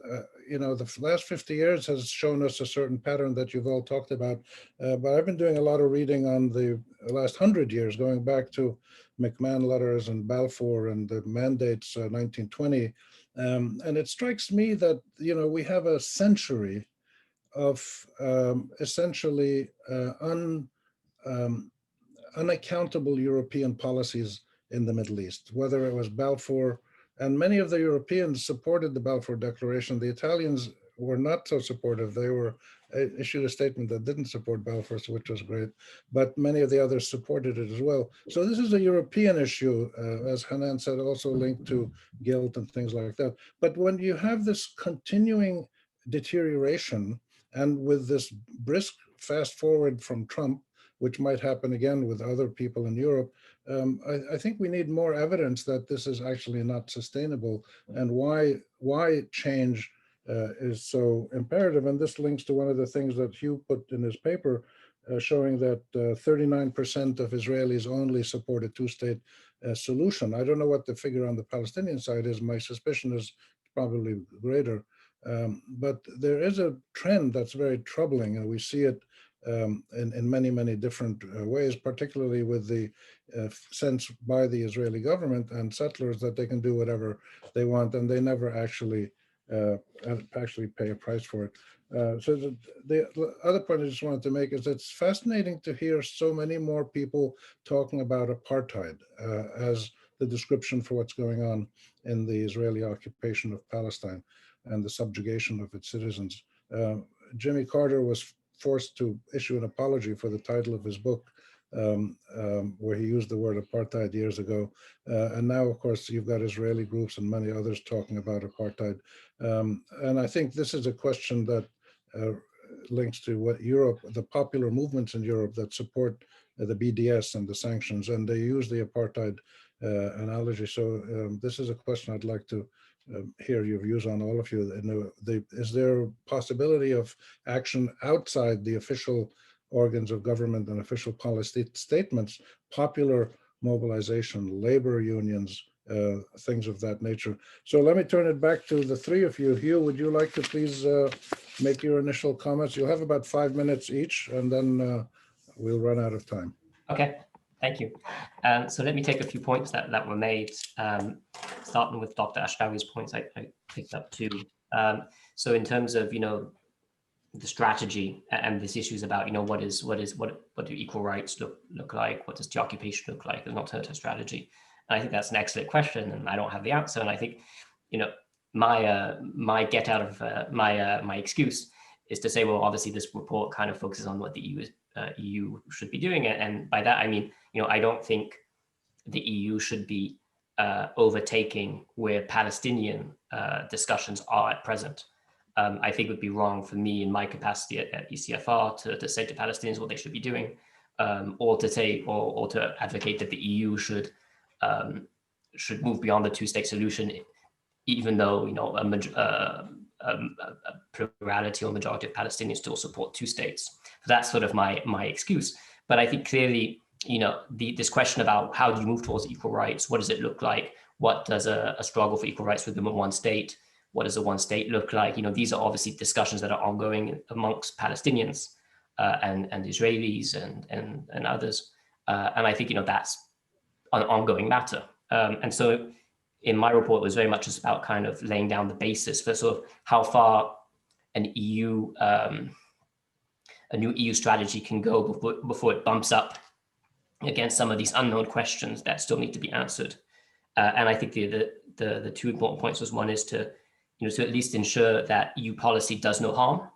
the last 50 years has shown us a certain pattern that you've all talked about. But I've been doing a lot of reading on the last 100 years, going back to McMahon letters and Balfour and the mandates, 1920. And it strikes me that, we have a century of essentially unaccountable European policies in the Middle East, whether it was Balfour, and many of the Europeans supported the Balfour Declaration. The Italians were not so supportive. They issued a statement that didn't support Balfour, which was great, but many of the others supported it as well. So this is a European issue, as Hanan said, also linked to guilt and things like that. But when you have this continuing deterioration, and with this brisk fast forward from Trump, which might happen again with other people in Europe, I think we need more evidence that this is actually not sustainable, and why change is so imperative. And this links to one of the things that Hugh put in his paper, showing that 39% of Israelis only support a two-state solution. I don't know what the figure on the Palestinian side is. My suspicion is probably greater. But there is a trend that's very troubling, and we see it in many, many different ways, particularly with the sense by the Israeli government and settlers that they can do whatever they want, and they never actually pay a price for it. So the other point I just wanted to make is it's fascinating to hear so many more people talking about apartheid as the description for what's going on in the Israeli occupation of Palestine and the subjugation of its citizens. Jimmy Carter was forced to issue an apology for the title of his book, where he used the word apartheid years ago. And now, of course, you've got Israeli groups and many others talking about apartheid. And I think this is a question that links to what Europe, the popular movements in Europe that support the BDS and the sanctions, and they use the apartheid analogy. So this is a question I'd like to hear your views on, all of you. Is there a possibility of action outside the official organs of government and official policy statements, popular mobilization, labor unions, things of that nature? So let me turn it back to the three of you. Hugh, would you like to please make your initial comments? You'll have about 5 minutes each, and then we'll run out of time. Okay. Thank you. So let me take a few points that were made, starting with Dr. Ashrawi's points I picked up too. So in terms of, the strategy and this issues about, what do equal rights look like? What does the occupation look like? An alternative strategy. And I think that's an excellent question, and I don't have the answer. And I think, my get out of my excuse is to say, well, obviously this report kind of focuses on what the EU should be doing. And by that, I mean, I don't think the EU should be overtaking where Palestinian discussions are at present. I think it would be wrong for me in my capacity at ECFR to say to Palestinians what they should be doing, or to say, or to advocate that the EU should move beyond the two-state solution, even though, a plurality or majority of Palestinians still support two states. So that's sort of my excuse. But I think clearly, this question about how do you move towards equal rights? What does it look like? What does a struggle for equal rights within one state? What does a one state look like? These are obviously discussions that are ongoing amongst Palestinians and Israelis and others. And I think, that's an ongoing matter. And so in my report, it was very much just about kind of laying down the basis for sort of how far a new EU strategy can go before it bumps up against some of these unknown questions that still need to be answered. And I think the two important points was, one is to at least ensure that EU policy does no harm,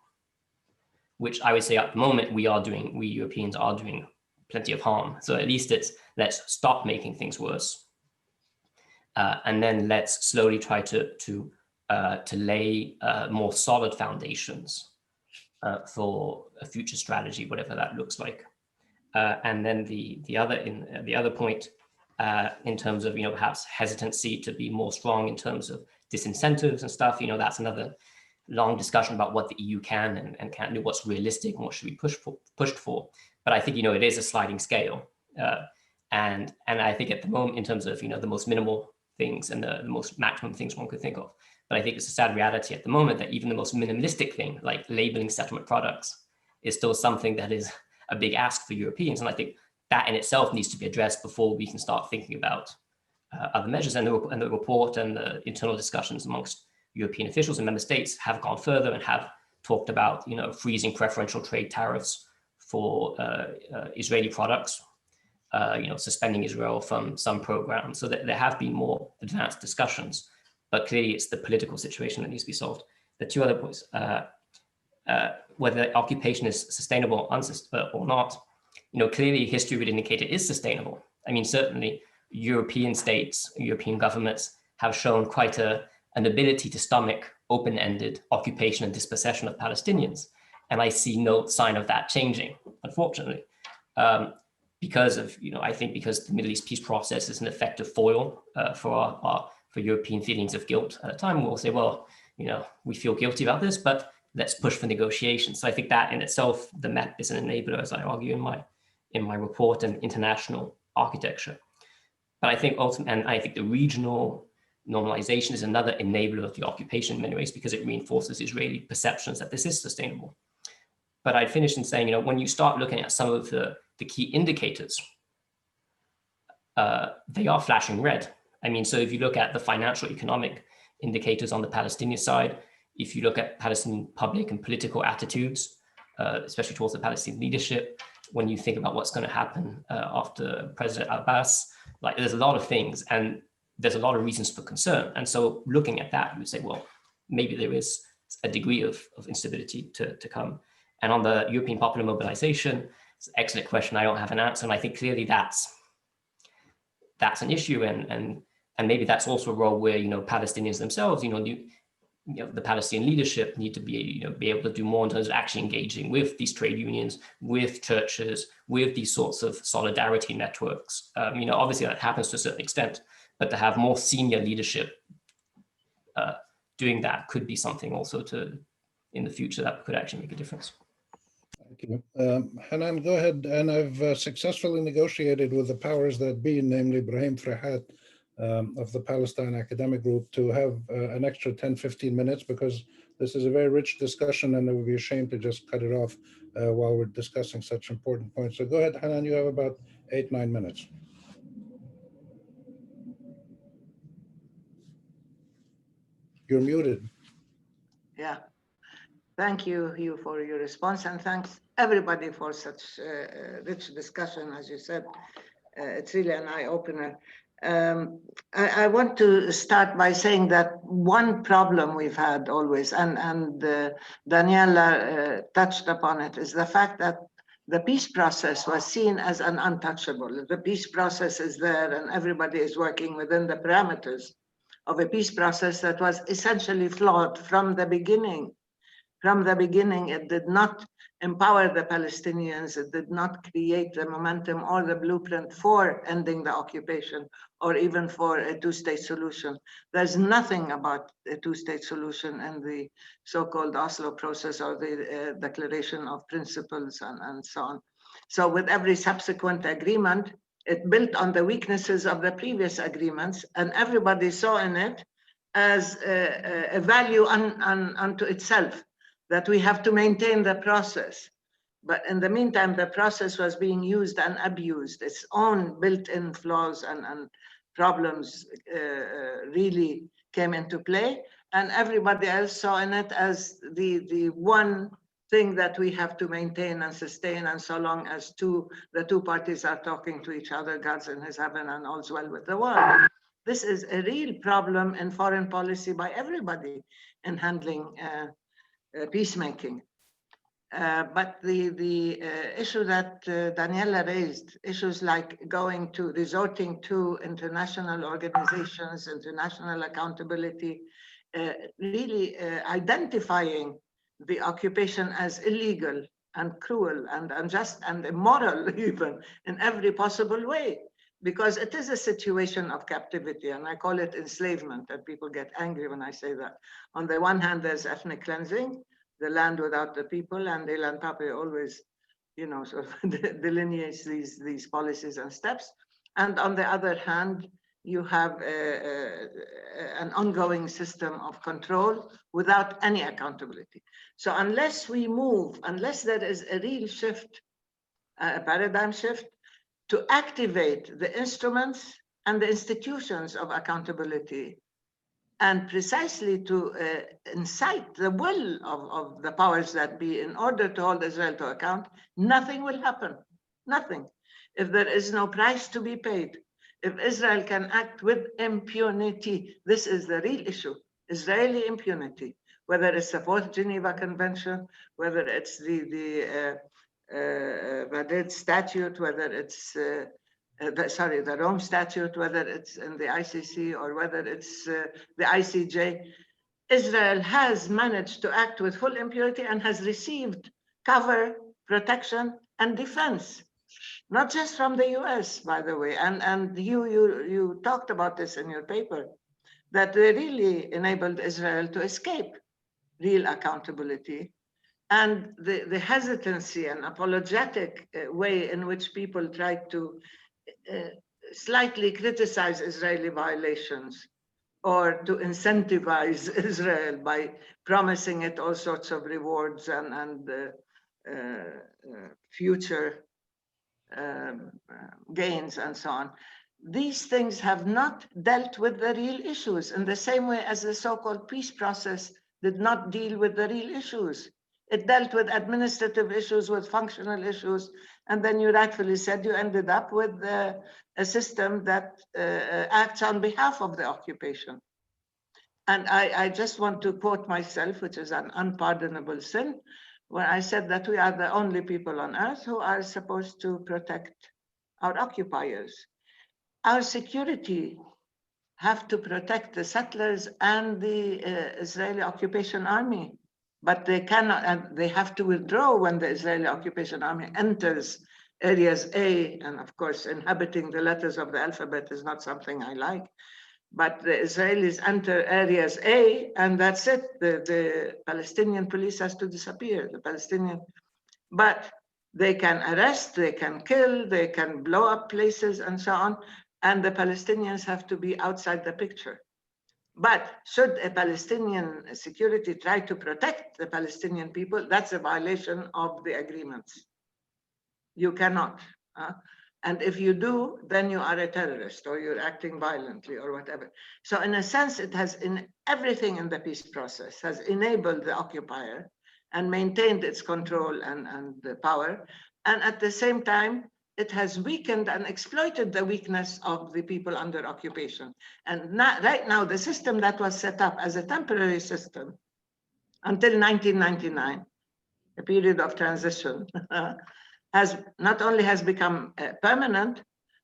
which I would say at the moment we Europeans are doing plenty of harm. So at least let's stop making things worse. And then let's slowly try to lay more solid foundations for a future strategy, whatever that looks like. And then the other point, in terms of perhaps hesitancy to be more strong in terms of disincentives and stuff, that's another long discussion about what the EU can and can't do, what's realistic and what should be pushed for. But I think it is a sliding scale, and I think at the moment, in terms of the most minimal things and the most maximum things one could think of, But I think it's a sad reality at the moment that even the most minimalistic thing, like labeling settlement products, is still something that is a big ask for Europeans. And I think that in itself needs to be addressed before we can start thinking about other measures. And the report and the internal discussions amongst European officials and member states have gone further and have talked about, freezing preferential trade tariffs for Israeli products, suspending Israel from some programs. So that there have been more advanced discussions, but clearly it's the political situation that needs to be solved. The two other points, whether occupation is sustainable or not, clearly history would indicate it is sustainable. I mean, certainly European states, European governments have shown quite an ability to stomach open-ended occupation and dispossession of Palestinians. And I see no sign of that changing, unfortunately, because of, I think because the Middle East peace process is an effective foil for European feelings of guilt. At a time we'll say, well, we feel guilty about this, but let's push for negotiations. So I think that in itself, the MEP is an enabler, as I argue in my report, and international architecture. But I think ultimately, and I think the regional normalization is another enabler of the occupation in many ways, because it reinforces Israeli perceptions that this is sustainable. But I'd finish in saying, when you start looking at some of the key indicators, they are flashing red. I mean, so if you look at the financial economic indicators on the Palestinian side, if you look at Palestinian public and political attitudes, especially towards the Palestinian leadership, when you think about what's going to happen after President Abbas, like there's a lot of things and there's a lot of reasons for concern. And so looking at that, you would say, well, maybe there is a degree of instability to come. And on the European popular mobilization, it's an excellent question. I don't have an answer. And I think clearly that's an issue. And maybe that's also a role where, Palestinians themselves, the Palestinian leadership need to be able to do more in terms of actually engaging with these trade unions, with churches, with these sorts of solidarity networks. Obviously that happens to a certain extent, but to have more senior leadership doing that could be something also in the future that could actually make a difference. Thank you. Hanan, go ahead. And I've successfully negotiated with the powers that be, namely Ibrahim Frehat of the Palestine Academic Group, to have an extra 10-15 minutes, because this is a very rich discussion and it would be a shame to just cut it off while we're discussing such important points. So go ahead, Hanan, you have about 8-9 minutes. You're muted. Yeah. Thank you, Hugh, for your response, and thanks everybody for such rich discussion. As you said, it's really an eye-opener. I want to start by saying that one problem we've had always, and Daniela touched upon it, is the fact that the peace process was seen as an untouchable. The peace process is there and everybody is working within the parameters of a peace process that was essentially flawed from the beginning. From the beginning, it did not empower the Palestinians. It did not create the momentum or the blueprint for ending the occupation or even for a two-state solution. There's nothing about a two-state solution in the so-called Oslo process or the Declaration of Principles and so on. So with every subsequent agreement, it built on the weaknesses of the previous agreements, and everybody saw in it as a value unto itself, that we have to maintain the process. But in the meantime, the process was being used and abused. Its own built-in flaws and problems really came into play. And everybody else saw in it as the one thing that we have to maintain and sustain. And so long as the two parties are talking to each other, God's in his heaven and all's well with the world. This is a real problem in foreign policy by everybody in handling peacemaking. But the issue that Daniela raised, issues like resorting to international organizations, international accountability, really identifying the occupation as illegal and cruel and unjust and immoral even in every possible way, because it is a situation of captivity, and I call it enslavement, and people get angry when I say that. On the one hand, there's ethnic cleansing, the land without the people, and Ilan Pape always, sort of delineates these policies and steps. And on the other hand, you have an ongoing system of control without any accountability. So unless we move, unless there is a real shift, a paradigm shift, to activate the instruments and the institutions of accountability, and precisely to incite the will of the powers that be in order to hold Israel to account, nothing will happen, nothing. If there is no price to be paid, if Israel can act with impunity, this is the real issue, Israeli impunity, whether it's the Fourth Geneva Convention, whether it's the Madrid Statute, whether it's the Rome Statute, whether it's in the ICC or whether it's the ICJ. Israel has managed to act with full impunity and has received cover, protection, and defense, not just from the US, by the way. And you talked about this in your paper, that they really enabled Israel to escape real accountability. And the hesitancy and apologetic way in which people tried to slightly criticize Israeli violations or to incentivize Israel by promising it all sorts of rewards and future gains and so on. These things have not dealt with the real issues in the same way as the so-called peace process did not deal with the real issues. It dealt with administrative issues, with functional issues, and then you rightfully said you ended up with a system that acts on behalf of the occupation. And I just want to quote myself, which is an unpardonable sin, when I said that we are the only people on earth who are supposed to protect our occupiers. Our security have to protect the settlers and the Israeli occupation army, but they cannot, and they have to withdraw when the Israeli occupation army enters areas A, and of course, inhabiting the letters of the alphabet is not something I like, but the Israelis enter areas A, and that's it. The Palestinian police has to disappear, the Palestinian, but they can arrest, they can kill, they can blow up places and so on, and the Palestinians have to be outside the picture. But should a Palestinian security try to protect the Palestinian people, that's a violation of the agreements. You cannot. And if you do, then you are a terrorist or you're acting violently or whatever. So in a sense, it has in everything in the peace process has enabled the occupier and maintained its control and the power. And at the same time, it has weakened and exploited the weakness of the people under occupation. And right now, the system that was set up as a temporary system until 1999, a period of transition, has not only has become permanent,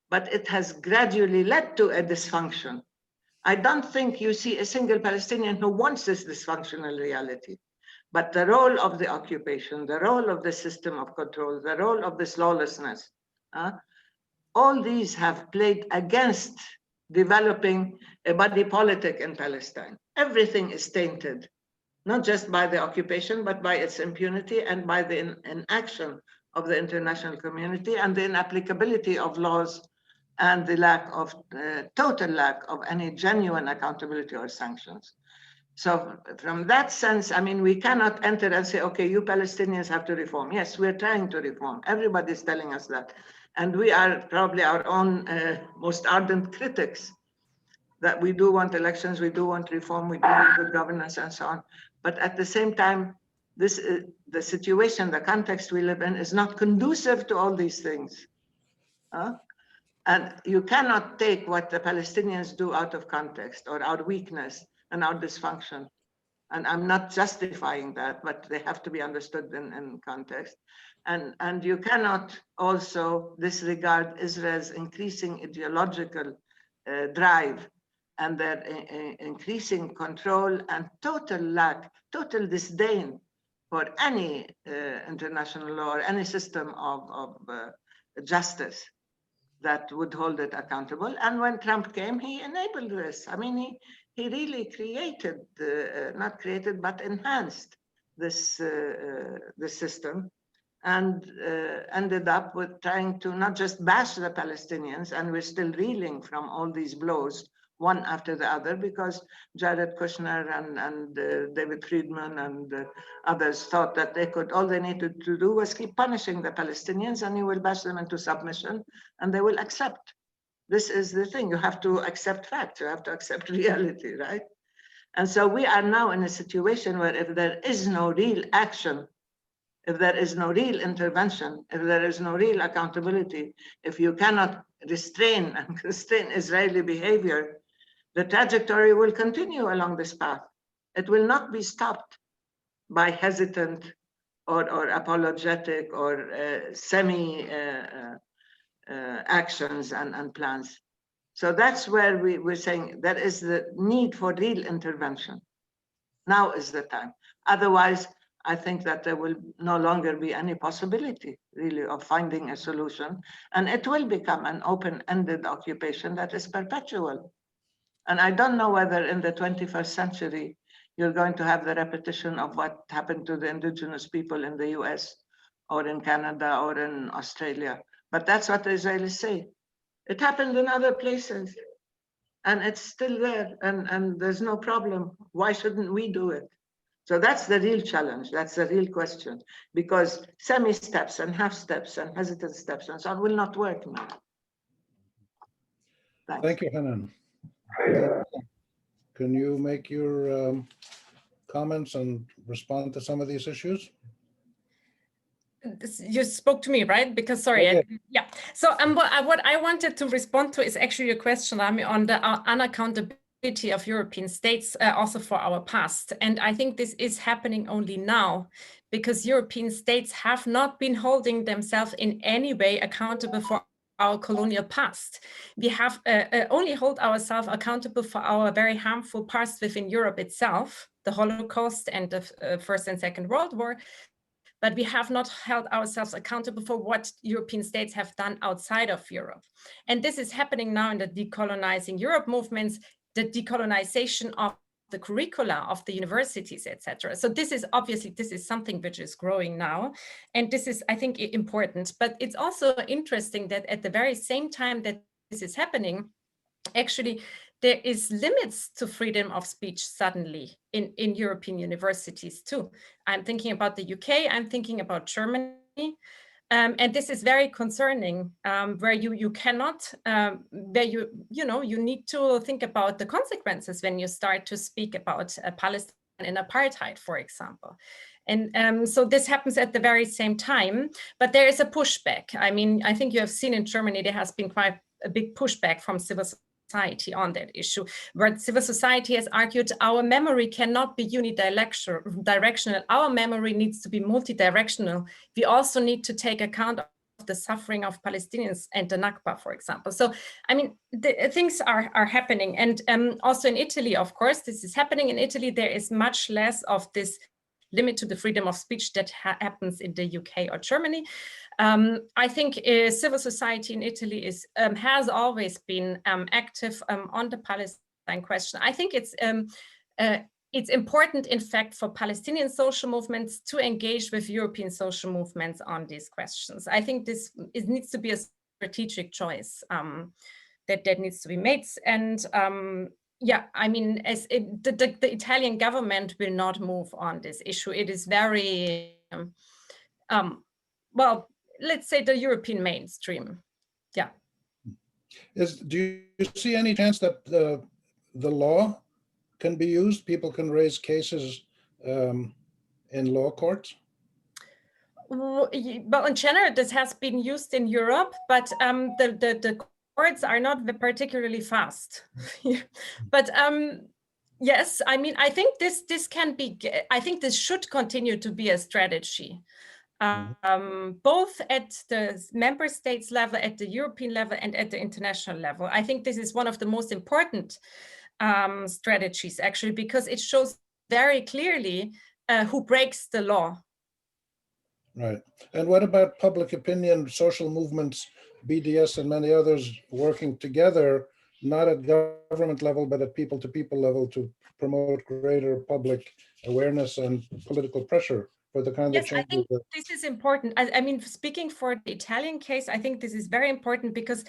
but it has gradually led to a dysfunction. I don't think you see a single Palestinian who wants this dysfunctional reality. But the role of the occupation, the role of the system of control, the role of this lawlessness, all these have played against developing a body politic in Palestine. Everything is tainted, not just by the occupation, but by its impunity and by the inaction of the international community and the inapplicability of laws and the lack of, total lack of any genuine accountability or sanctions. So from that sense, I mean, we cannot enter and say, okay, you Palestinians have to reform. Yes, we're trying to reform. Everybody's telling us that. And we are probably our own most ardent critics, that we do want elections, we do want reform, we do want good governance and so on. But at the same time, this the situation, the context we live in is not conducive to all these things. And you cannot take what the Palestinians do out of context or our weakness and our dysfunction. And I'm not justifying that, but they have to be understood in context. And you cannot also disregard Israel's increasing ideological drive and their increasing control and total disdain for any international law or any system of justice that would hold it accountable. And when Trump came, he enabled this. I mean, he really created, not created, but enhanced this system. and ended up with trying to not just bash the Palestinians, and we're still reeling from all these blows, one after the other, because Jared Kushner and David Friedman and others thought that all they needed to do was keep punishing the Palestinians, and you will bash them into submission, and they will accept. This is the thing, you have to accept facts, you have to accept reality, right? And so we are now in a situation where if there is no real action, if there is no real intervention, if there is no real accountability, if you cannot restrain and constrain Israeli behavior, the trajectory will continue along this path. It will not be stopped by hesitant or apologetic or semi actions and plans. So that's where we're saying there is the need for real intervention. Now is the time. Otherwise, I think that there will no longer be any possibility, really, of finding a solution. And it will become an open-ended occupation that is perpetual. And I don't know whether in the 21st century, you're going to have the repetition of what happened to the indigenous people in the US or in Canada or in Australia. But that's what the Israelis say. It happened in other places. And it's still there, and there's no problem. Why shouldn't we do it? So that's the real challenge. That's the real question, because semi-steps and half steps and hesitant steps and so on will not work now. Thanks. Thank you, Hanan. Can you make your comments and respond to some of these issues? You spoke to me, right? Because sorry, Okay. yeah. So what I wanted to respond to is actually a question, Rami, on the unaccountability of European states, also for our past. And I think this is happening only now because European states have not been holding themselves in any way accountable for our colonial past. We have only hold ourselves accountable for our very harmful past within Europe itself, the Holocaust and the First and Second World War. But we have not held ourselves accountable for what European states have done outside of Europe. And this is happening now in the decolonizing Europe movements, the decolonization of the curricula of the universities, etc. So this is obviously, this is something which is growing now. And this is, I think, important. But it's also interesting that at the very same time that this is happening, actually, there is limits to freedom of speech suddenly in European universities too. I'm thinking about the UK, I'm thinking about Germany. And this is very concerning, where you cannot, where you need to think about the consequences when you start to speak about Palestine and apartheid, for example. And so this happens at the very same time, but there is a pushback. I mean, I think you have seen in Germany, there has been quite a big pushback from civil society on that issue, where civil society has argued our memory cannot be unidirectional. Our memory needs to be multidirectional. We also need to take account of the suffering of Palestinians and the Nakba, for example. So, I mean, things are happening. And also in Italy, of course, this is happening. In Italy, there is much less of this limit to the freedom of speech that happens in the UK or Germany. I think civil society in Italy has always been active on the Palestine question. I think it's important, in fact, for Palestinian social movements to engage with European social movements on these questions. I think it needs to be a strategic choice that needs to be made. And yeah, I mean, the Italian government will not move on this issue. It is very, well, let's say the European mainstream. Yeah. Do you see any chance that the law can be used? People can raise cases in law courts? Well, in general, this has been used in Europe, but the courts are not particularly fast. But yes, I mean, I think this can be, I think this should continue to be a strategy. Both at the member states level, at the European level, and at the international level. I think this is one of the most important strategies, actually, because it shows very clearly who breaks the law. Right. And what about public opinion, social movements, BDS and many others working together, not at government level, but at people-to-people level to promote greater public awareness and political pressure for the kind of Yes, I changes think that... this is important. I mean, speaking for the Italian case, I think this is very important because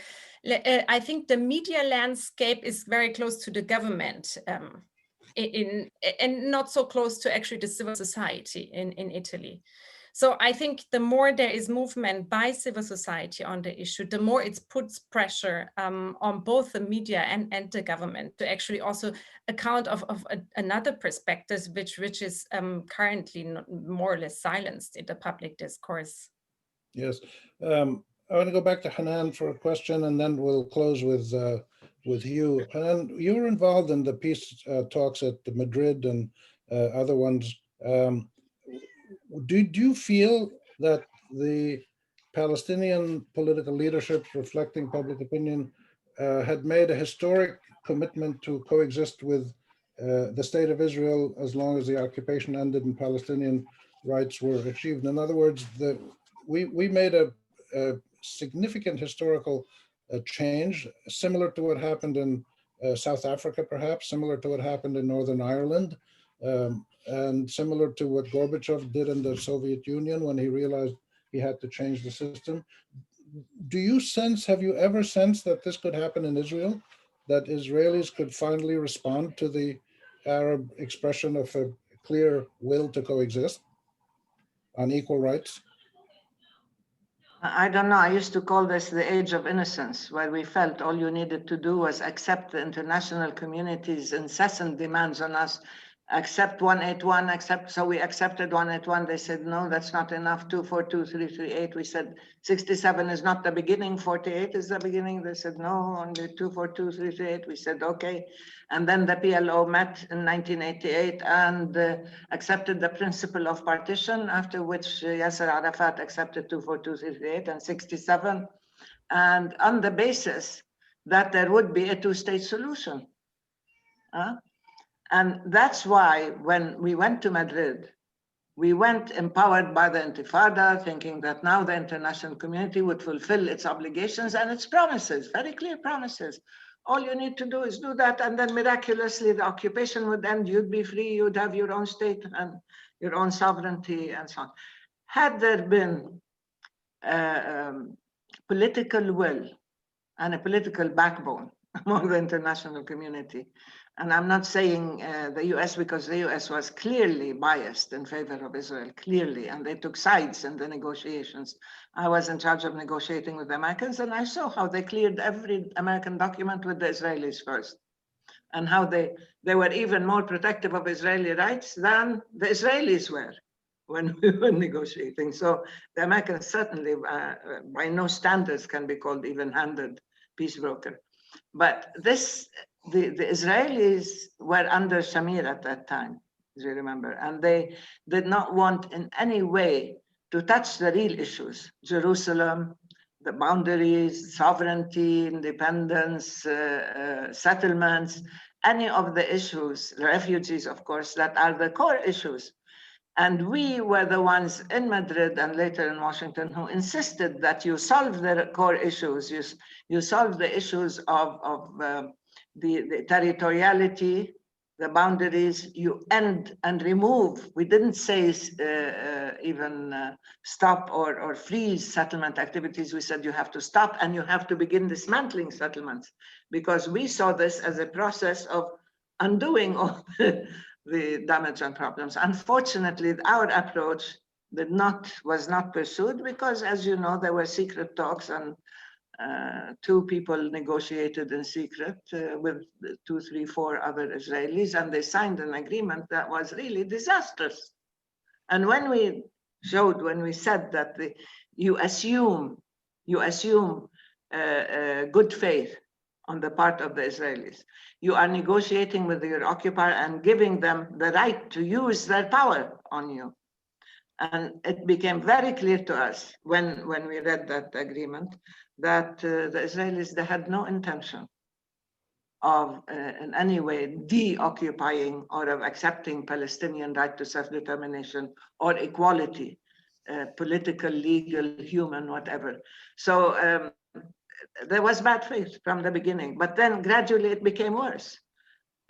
I think the media landscape is very close to the government and not so close to actually the civil society in Italy. So I think the more there is movement by civil society on the issue, the more it puts pressure on both the media and the government to actually also account of another perspective, which is currently more or less silenced in the public discourse. Yes. I want to go back to Hanan for a question, and then we'll close with Hugh. Hanan, you were involved in the peace talks at Madrid and other ones. Do you feel that the Palestinian political leadership, reflecting public opinion, had made a historic commitment to coexist with the state of Israel as long as the occupation ended and Palestinian rights were achieved? In other words, we made a significant historical change, similar to what happened in South Africa, perhaps, similar to what happened in Northern Ireland, and similar to what Gorbachev did in the Soviet Union when he realized he had to change the system. Do you sense, have you ever sensed that this could happen in Israel, that Israelis could finally respond to the Arab expression of a clear will to coexist on equal rights? I don't know. I used to call this the age of innocence, where we felt all you needed to do was accept the international community's incessant demands on us. Accept 181, accept. So we accepted 181. They said, no, that's not enough. 242, 338. We said 67 is not the beginning. 48 is the beginning. They said, no, only 242, 338. We said, okay. And then the PLO met in 1988 and accepted the principle of partition, after which Yasser Arafat accepted 242, 338 and 67. And on the basis that there would be a two-state solution. And that's why when we went to Madrid, we went empowered by the Intifada, thinking that now the international community would fulfill its obligations and its promises, very clear promises. All you need to do is do that, and then miraculously the occupation would end, you'd be free, you'd have your own state and your own sovereignty and so on. Had there been political will and a political backbone among the international community, and I'm not saying the US, because the US was clearly biased in favor of Israel, clearly, and they took sides in the negotiations. I was in charge of negotiating with the Americans, and I saw how they cleared every American document with the Israelis first, and how they were even more protective of Israeli rights than the Israelis were when we were negotiating. So the Americans certainly, by no standards, can be called even-handed peace broker. But this, the Israelis were under Shamir at that time, as you remember, and they did not want in any way to touch the real issues: Jerusalem, the boundaries, sovereignty, independence, settlements, any of the issues, the refugees, of course, that are the core issues. And we were the ones in Madrid and later in Washington who insisted that you solve the core issues. You solve the issues of the territoriality, the boundaries, you end and remove. We didn't say even stop or freeze settlement activities. We said you have to stop and you have to begin dismantling settlements, because we saw this as a process of undoing all the damage and problems. Unfortunately, our approach was not pursued because, as you know, there were secret talks and two people negotiated in secret with 2, 3, 4 other Israelis, and they signed an agreement that was really disastrous. And when we said that you assume good faith on the part of the Israelis, you are negotiating with your occupier and giving them the right to use their power on you. And it became very clear to us when we read that agreement that the Israelis, they had no intention of in any way de-occupying or of accepting Palestinian right to self-determination or equality, political, legal, human, whatever. So there was bad faith from the beginning, but then gradually it became worse.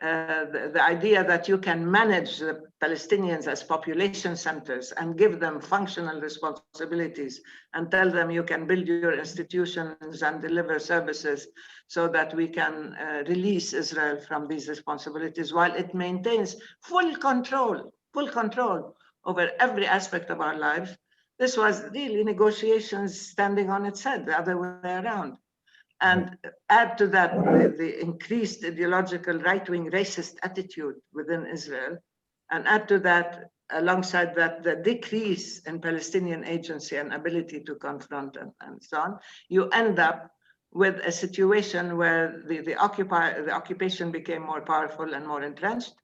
the idea that you can manage the Palestinians as population centers and give them functional responsibilities and tell them you can build your institutions and deliver services so that we can release Israel from these responsibilities while it maintains full control over every aspect of our lives. This was really negotiations standing on its head, the other way around. And add to that the increased ideological right-wing racist attitude within Israel, and add to that, alongside that, the decrease in Palestinian agency and ability to confront and so on, you end up with a situation where the occupation became more powerful and more entrenched,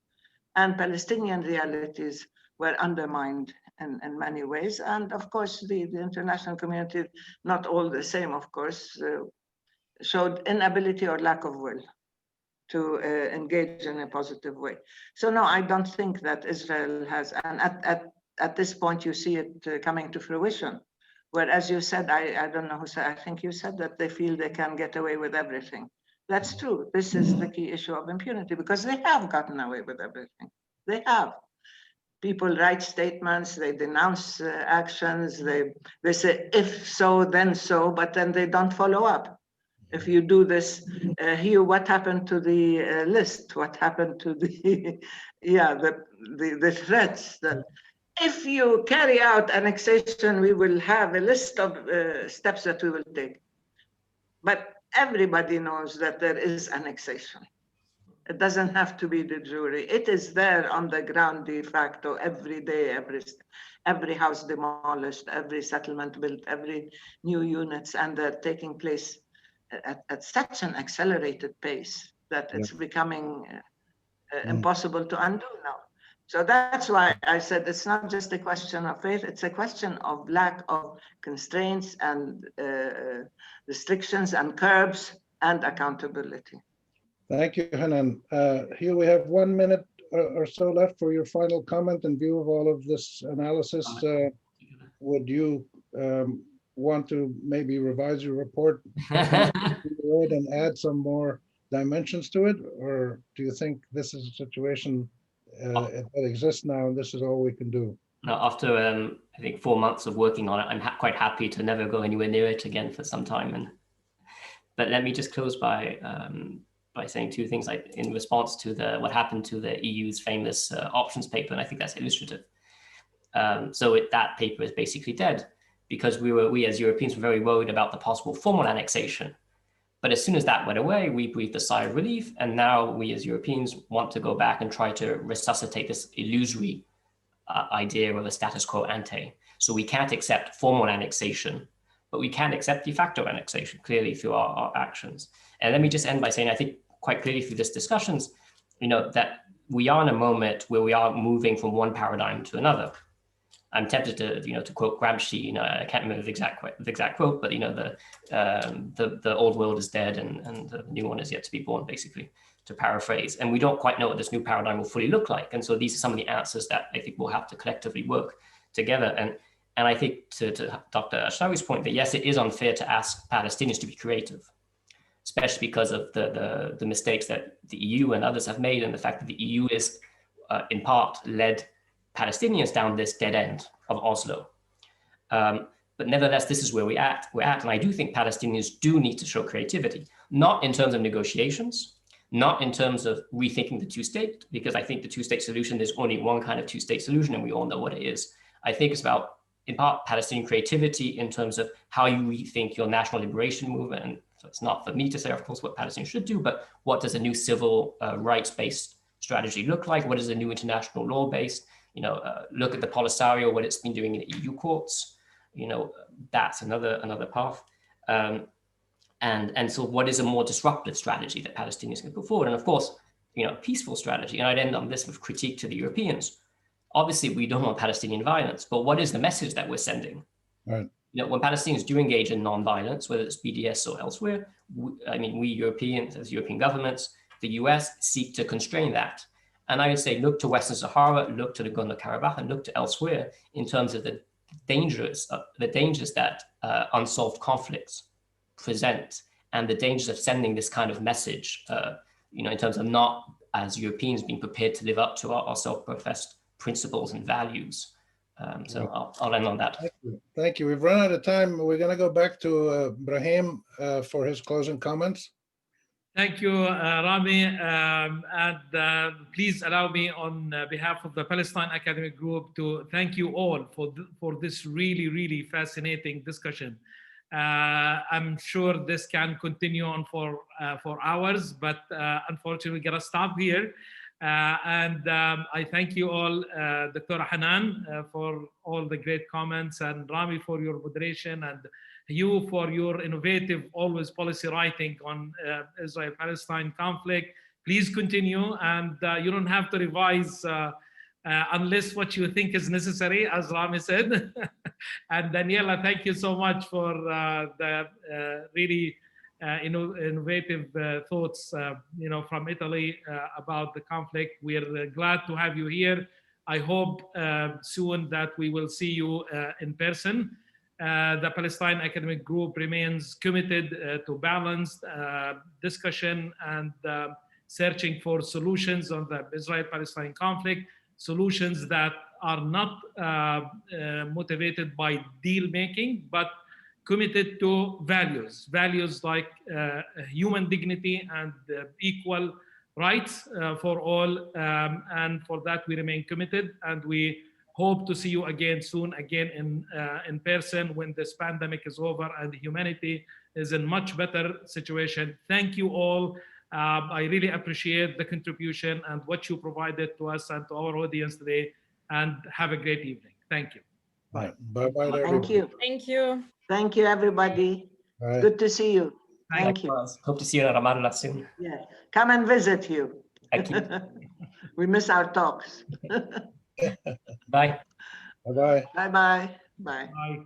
and Palestinian realities were undermined in many ways. And of course, the international community, not all the same, of course, showed inability or lack of will to engage in a positive way. So no, I don't think that Israel has, and at this point you see it coming to fruition, where, as you said, I don't know who said, I think you said that they feel they can get away with everything. That's true. This is the key issue of impunity, because they have gotten away with everything. They have. People write statements, they denounce actions, they say, if so, then so, but then they don't follow up. If you do this, Hugh, what happened to the list? What happened to the, the threats that if you carry out annexation, we will have a list of steps that we will take. But everybody knows that there is annexation. It doesn't have to be de jure. It is there on the ground de facto every day, every house demolished, every settlement built, every new units, and they're taking place at such an accelerated pace that it's becoming impossible to undo now. So that's why I said it's not just a question of faith, it's a question of lack of constraints and restrictions and curbs and accountability. Thank you, Hanan. Hugh, we have 1 minute or so left for your final comment in view of all of this analysis. Would you want to maybe revise your report and add some more dimensions to it? Or do you think this is a situation that exists now and this is all we can do? No, after I think 4 months of working on it, I'm quite happy to never go anywhere near it again for some time. But let me just close by saying two things, like in response to what happened to the EU's famous options paper, and I think that's illustrative. That paper is basically dead, because we as Europeans were very worried about the possible formal annexation. But as soon as that went away, we breathed a sigh of relief, and now we as Europeans want to go back and try to resuscitate this illusory idea of a status quo ante. So we can't accept formal annexation, but we can accept de facto annexation, clearly through our actions. And let me just end by saying, I think quite clearly through this discussions, that we are in a moment where we are moving from one paradigm to another. I'm tempted to quote Gramsci. I can't remember the exact quote, but the old world is dead and the new one is yet to be born, basically, to paraphrase. And we don't quite know what this new paradigm will fully look like. And so these are some of the answers that I think we'll have to collectively work together. And I think to Dr. Ashrawi's point, that yes, it is unfair to ask Palestinians to be creative, especially because of the mistakes that the EU and others have made, and the fact that the EU is in part led Palestinians down this dead end of Oslo. But nevertheless, this is where we're at. And I do think Palestinians do need to show creativity, not in terms of negotiations, not in terms of rethinking the two-state, because I think the two-state solution, there's only one kind of two-state solution, and we all know what it is. I think it's about, in part, Palestinian creativity in terms of how you rethink your national liberation movement. And so it's not for me to say, of course, what Palestinians should do, but what does a new civil rights-based strategy look like? What is a new international law-based? Look at the Polisario, what it's been doing in the EU courts. That's another path. And so what is a more disruptive strategy that Palestinians can put forward? And of course, peaceful strategy. And I'd end on this with critique to the Europeans. Obviously, we don't want Palestinian violence, but what is the message that we're sending? Right. When Palestinians do engage in non-violence, whether it's BDS or elsewhere, we Europeans, as European governments, the US, seek to constrain that. And I would say, look to Western Sahara, look to the Nagorno-Karabakh, and look to elsewhere in terms of the dangers that unsolved conflicts present, and the dangers of sending this kind of message, in terms of not as Europeans being prepared to live up to our self-professed principles and values. So I'll end on that. Thank you. Thank you. We've run out of time. We're going to go back to Brahim for his closing comments. Thank you, Rami. Please allow me on behalf of the Palestine Academic Group to thank you all for this really, really fascinating discussion. I'm sure this can continue on for hours, but unfortunately, we're going to stop here. I thank you all, Dr. Hanan, for all the great comments, and Rami for your moderation, and you for your innovative, always policy writing on Israel-Palestine conflict. Please continue, and you don't have to revise unless what you think is necessary, as Rami said. And Daniela, thank you so much for the really innovative thoughts, from Italy about the conflict. We're glad to have you here. I hope soon that we will see you in person. The Palestine Academic Group remains committed to balanced discussion and searching for solutions on the Israel-Palestine conflict, solutions that are not motivated by deal making, but committed to values like human dignity and equal rights for all. And for that, we remain committed, and we hope to see you again soon, in person when this pandemic is over and humanity is in much better situation. Thank you all. I really appreciate the contribution and what you provided to us and to our audience today, and have a great evening. Thank you. Bye. Bye-bye. Thank you. Thank you. Thank you, everybody. Bye. Good to see you. Thank you. Hope to see you in Ramallah soon. Yeah, come and visit you. Thank you. We miss our talks. Bye. Bye-bye. Bye-bye. Bye. Bye.